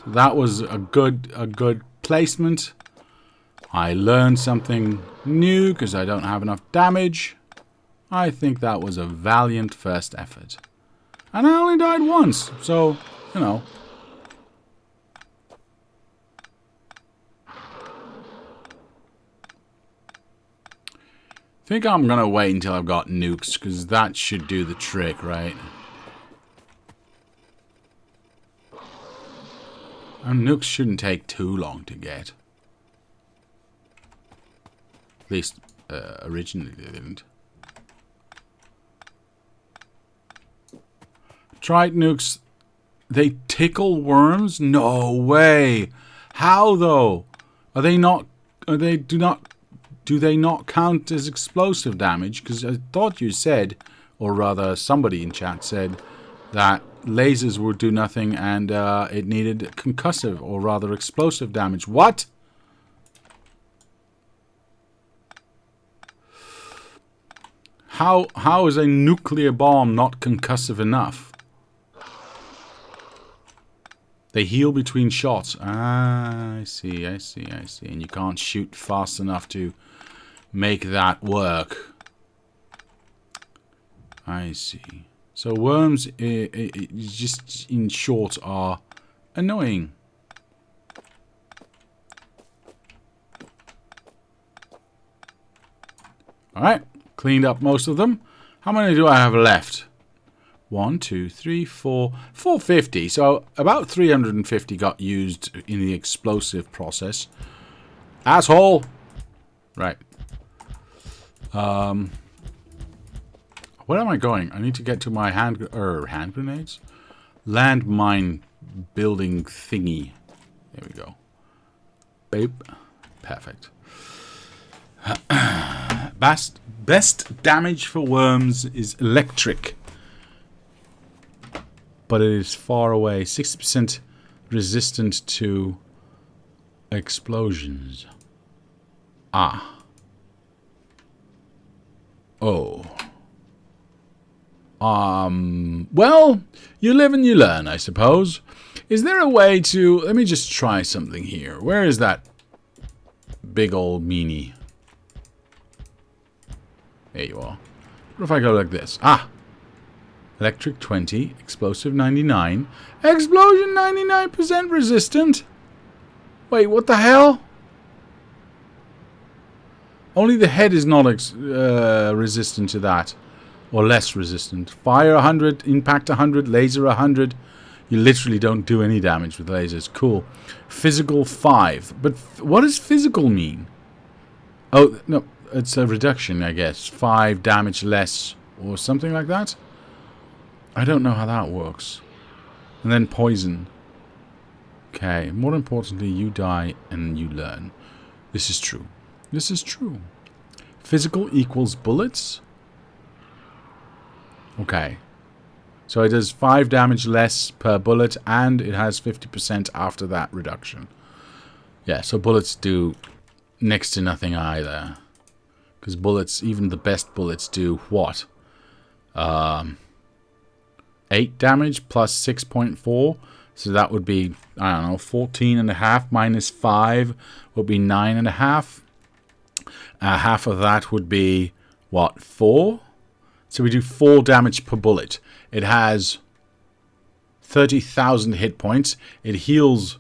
That was a good placement. I learned something new because I don't have enough damage. I think that was a valiant first effort. And I only died once, so, you know. I think I'm gonna wait until I've got nukes, because that should do the trick, right? And nukes shouldn't take too long to get. At least, originally they didn't. Tried nukes. They tickle worms? No way! How though? Are they not... Do they not count as explosive damage? Because I thought you said, or rather somebody in chat said, that lasers would do nothing and it needed concussive, or rather explosive damage. What? How is a nuclear bomb not concussive enough? They heal between shots. Ah, I see. And you can't shoot fast enough to make that work. I see. So worms, just in short, are annoying. Alright, cleaned up most of them. How many do I have left? 1, 2, 3, 4, 450. So about 350 got used in the explosive process. Asshole! Right. Where am I going? I need to get to my hand grenades? Landmine building thingy. There we go. Babe. Perfect. Best damage for worms is electric. But it is far away. 60% resistant to explosions. Ah. Oh. Well, you live and you learn, I suppose. Is there a way to... Let me just try something here. Where is that big old meanie? There you are. What if I go like this? Ah! Electric 20, explosive 99. Explosion 99% resistant? Wait, what the hell? Only the head is not resistant to that. Or less resistant. Fire 100, impact 100, laser 100. You literally don't do any damage with lasers. Cool. Physical 5. But what does physical mean? Oh, no. It's a reduction, I guess. 5 damage less or something like that. I don't know how that works. And then poison. Okay. More importantly, you die and you learn. This is true. This is true. Physical equals bullets. Okay. So it does 5 damage less per bullet, and it has 50% after that reduction. Yeah, so bullets do next to nothing either. Because bullets, even the best bullets, do what? 8 damage plus 6.4. So that would be, I don't know, 14.5 minus 5 would be 9.5. Half of that would be, what, 4? So we do 4 damage per bullet. It has 30,000 hit points. It heals,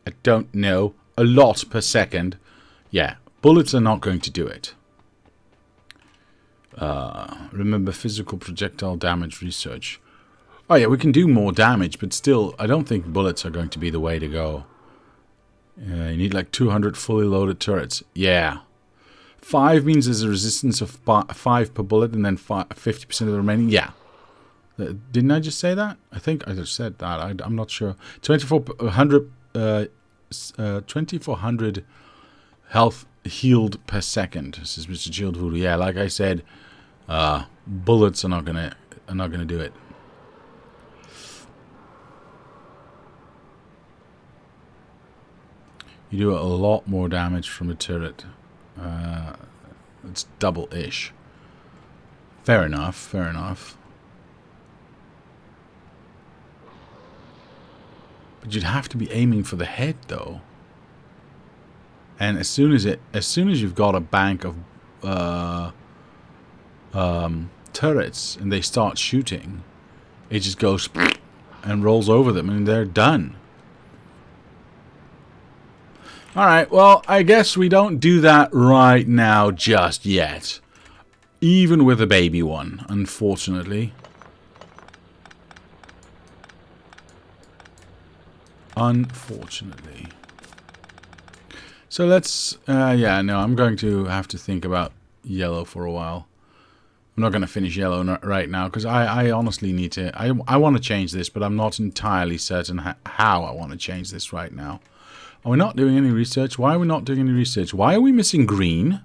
I don't know, a lot per second. Yeah, bullets are not going to do it. Remember physical projectile damage research. Oh yeah, we can do more damage, but still, I don't think bullets are going to be the way to go. You need like 200 fully loaded turrets. Yeah. 5 means there's a resistance of 5 per bullet, and then 50% of the remaining. Yeah. Didn't I just say that? I think I just said that. I'm not sure. 2400 health healed per second, says Mr. Shield Voodoo. Yeah, like I said, bullets are not gonna do it. You do a lot more damage from a turret. It's double-ish. Fair enough, fair enough. But you'd have to be aiming for the head, though. And as soon as you've got a bank of turrets and they start shooting, it just goes and rolls over them, and they're done. Alright, well, I guess we don't do that right now just yet. Even with a baby one, unfortunately. Unfortunately. So let's... yeah, no, I'm going to have to think about yellow for a while. I'm not going to finish yellow right now, because I honestly need to... I want to change this, but I'm not entirely certain how I want to change this right now. Are we not doing any research? Why are we not doing any research? Why are we missing green?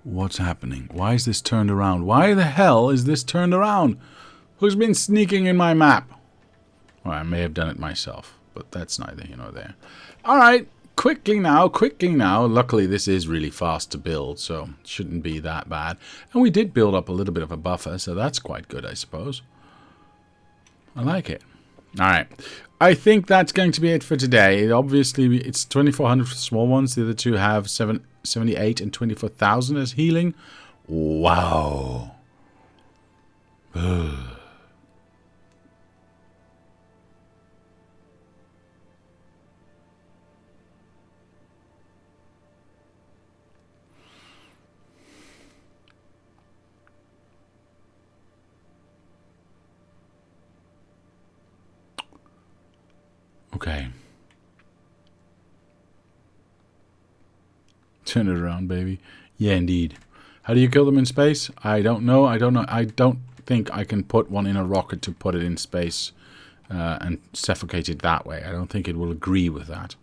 What's happening? Why is this turned around? Why the hell is this turned around? Who's been sneaking in my map? Well, I may have done it myself, but that's neither here nor there. Alright. Quickly now, quickly now. Luckily, this is really fast to build, so it shouldn't be that bad. And we did build up a little bit of a buffer, so that's quite good, I suppose. I like it. Alright. I think that's going to be it for today. Obviously, it's 2,400 for the small ones. The other two have 78 and 24,000 as healing. Wow. Okay. Turn it around, baby. Yeah, indeed. How do you kill them in space? I don't know. I don't think I can put one in a rocket to put it in space and suffocate it that way. I don't think it will agree with that.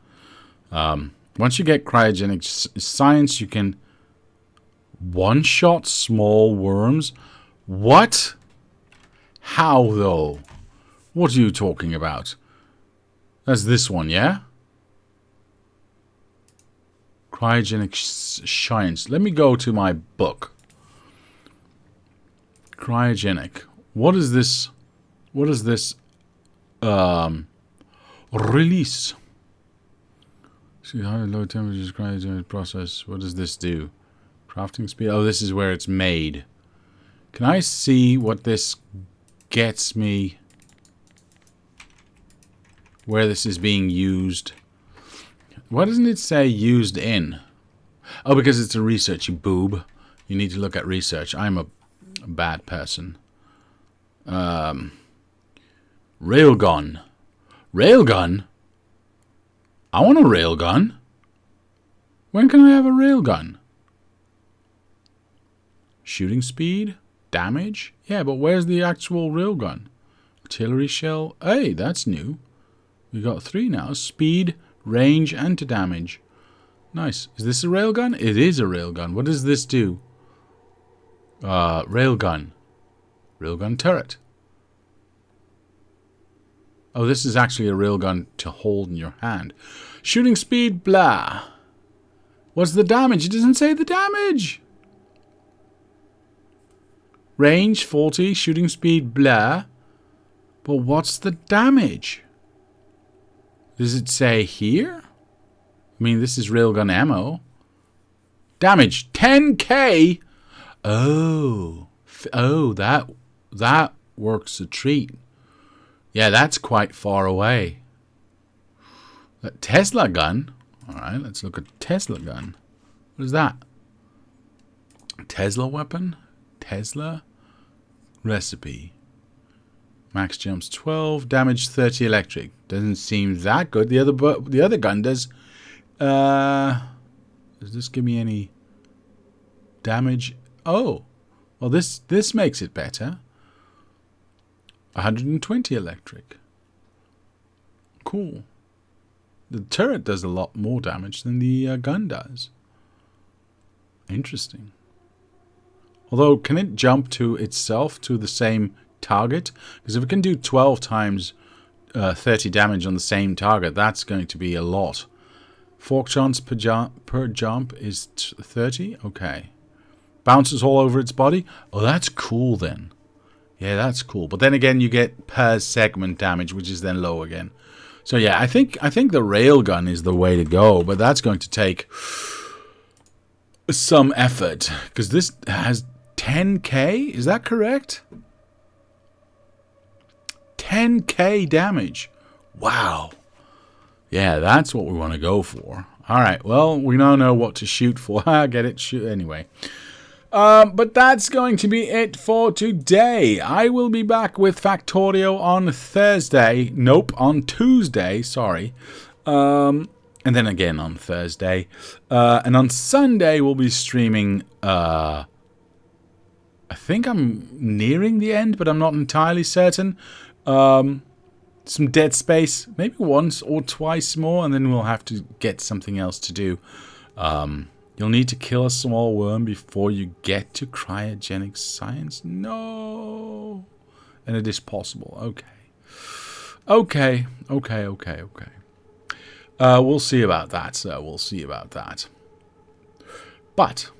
Once you get cryogenic science, you can one-shot small worms. What? How, though? What are you talking about? That's this one, yeah? Cryogenic science. Let me go to my book. Cryogenic. What is this? What is this? Release. See high and low temperatures cryogenic process. What does this do? Crafting speed. Oh, this is where it's made. Can I see what this gets me? Where this is being used. Why doesn't it say used in? Oh, because it's a research, you boob. You need to look at research. I'm a bad person. Railgun. Railgun? I want a railgun. When can I have a railgun? Shooting speed? Damage? Yeah, but where's the actual railgun? Artillery shell? Hey, that's new. We got 3 now. Speed, range, anti-damage. Nice. Is this a railgun? It is a railgun. What does this do? Railgun. Railgun turret. Oh, this is actually a railgun to hold in your hand. Shooting speed, blah. What's the damage? It doesn't say the damage. Range, 40. Shooting speed, blah. But what's the damage? Does it say here? I mean, this is railgun ammo. Damage, 10k. Oh. Oh, that works a treat. Yeah, that's quite far away. A Tesla gun. Alright, let's look at Tesla gun. What is that? Tesla weapon? Tesla? Recipe. Max jumps 12. Damage 30 electric. Doesn't seem that good. The other gun does... does this give me any damage? Oh. Well, this makes it better. 120 electric. Cool. The turret does a lot more damage than the gun does. Interesting. Although, can it jump to itself to the same target? Because if it can do 12 times 30 damage on the same target, that's going to be a lot. Fork chance per jump is 30? Okay. Bounces all over its body? Oh, that's cool then. Yeah, that's cool. But then again, you get per segment damage, which is then low again. So yeah, I think the railgun is the way to go, but that's going to take some effort because this has 10k. Is that correct? 10k damage. Wow. Yeah, that's what we want to go for. All right. Well, we now know what to shoot for. Get it? Shoot anyway. But that's going to be it for today. I will be back with Factorio on Thursday. Nope, on Tuesday. Sorry. And then again on Thursday. And on Sunday, we'll be streaming... I think I'm nearing the end, but I'm not entirely certain. Some Dead Space. Maybe once or twice more, and then we'll have to get something else to do. You'll need to kill a small worm before you get to cryogenic science? No. And it is possible. Okay. Okay. We'll see about that, sir. We'll see about that. But,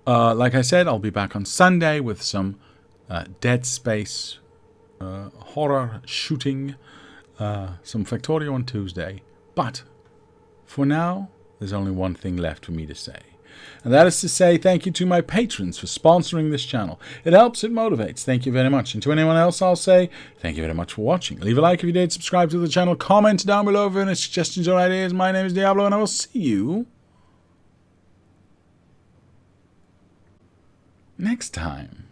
like I said, I'll be back on Sunday with some Dead Space horror shooting. Some Factorio on Tuesday. But, for now... there's only one thing left for me to say. And that is to say thank you to my patrons for sponsoring this channel. It helps, it motivates. Thank you very much. And to anyone else, I'll say thank you very much for watching. Leave a like if you did, subscribe to the channel, comment down below if you have any suggestions or ideas. My name is Diablo, and I will see you next time.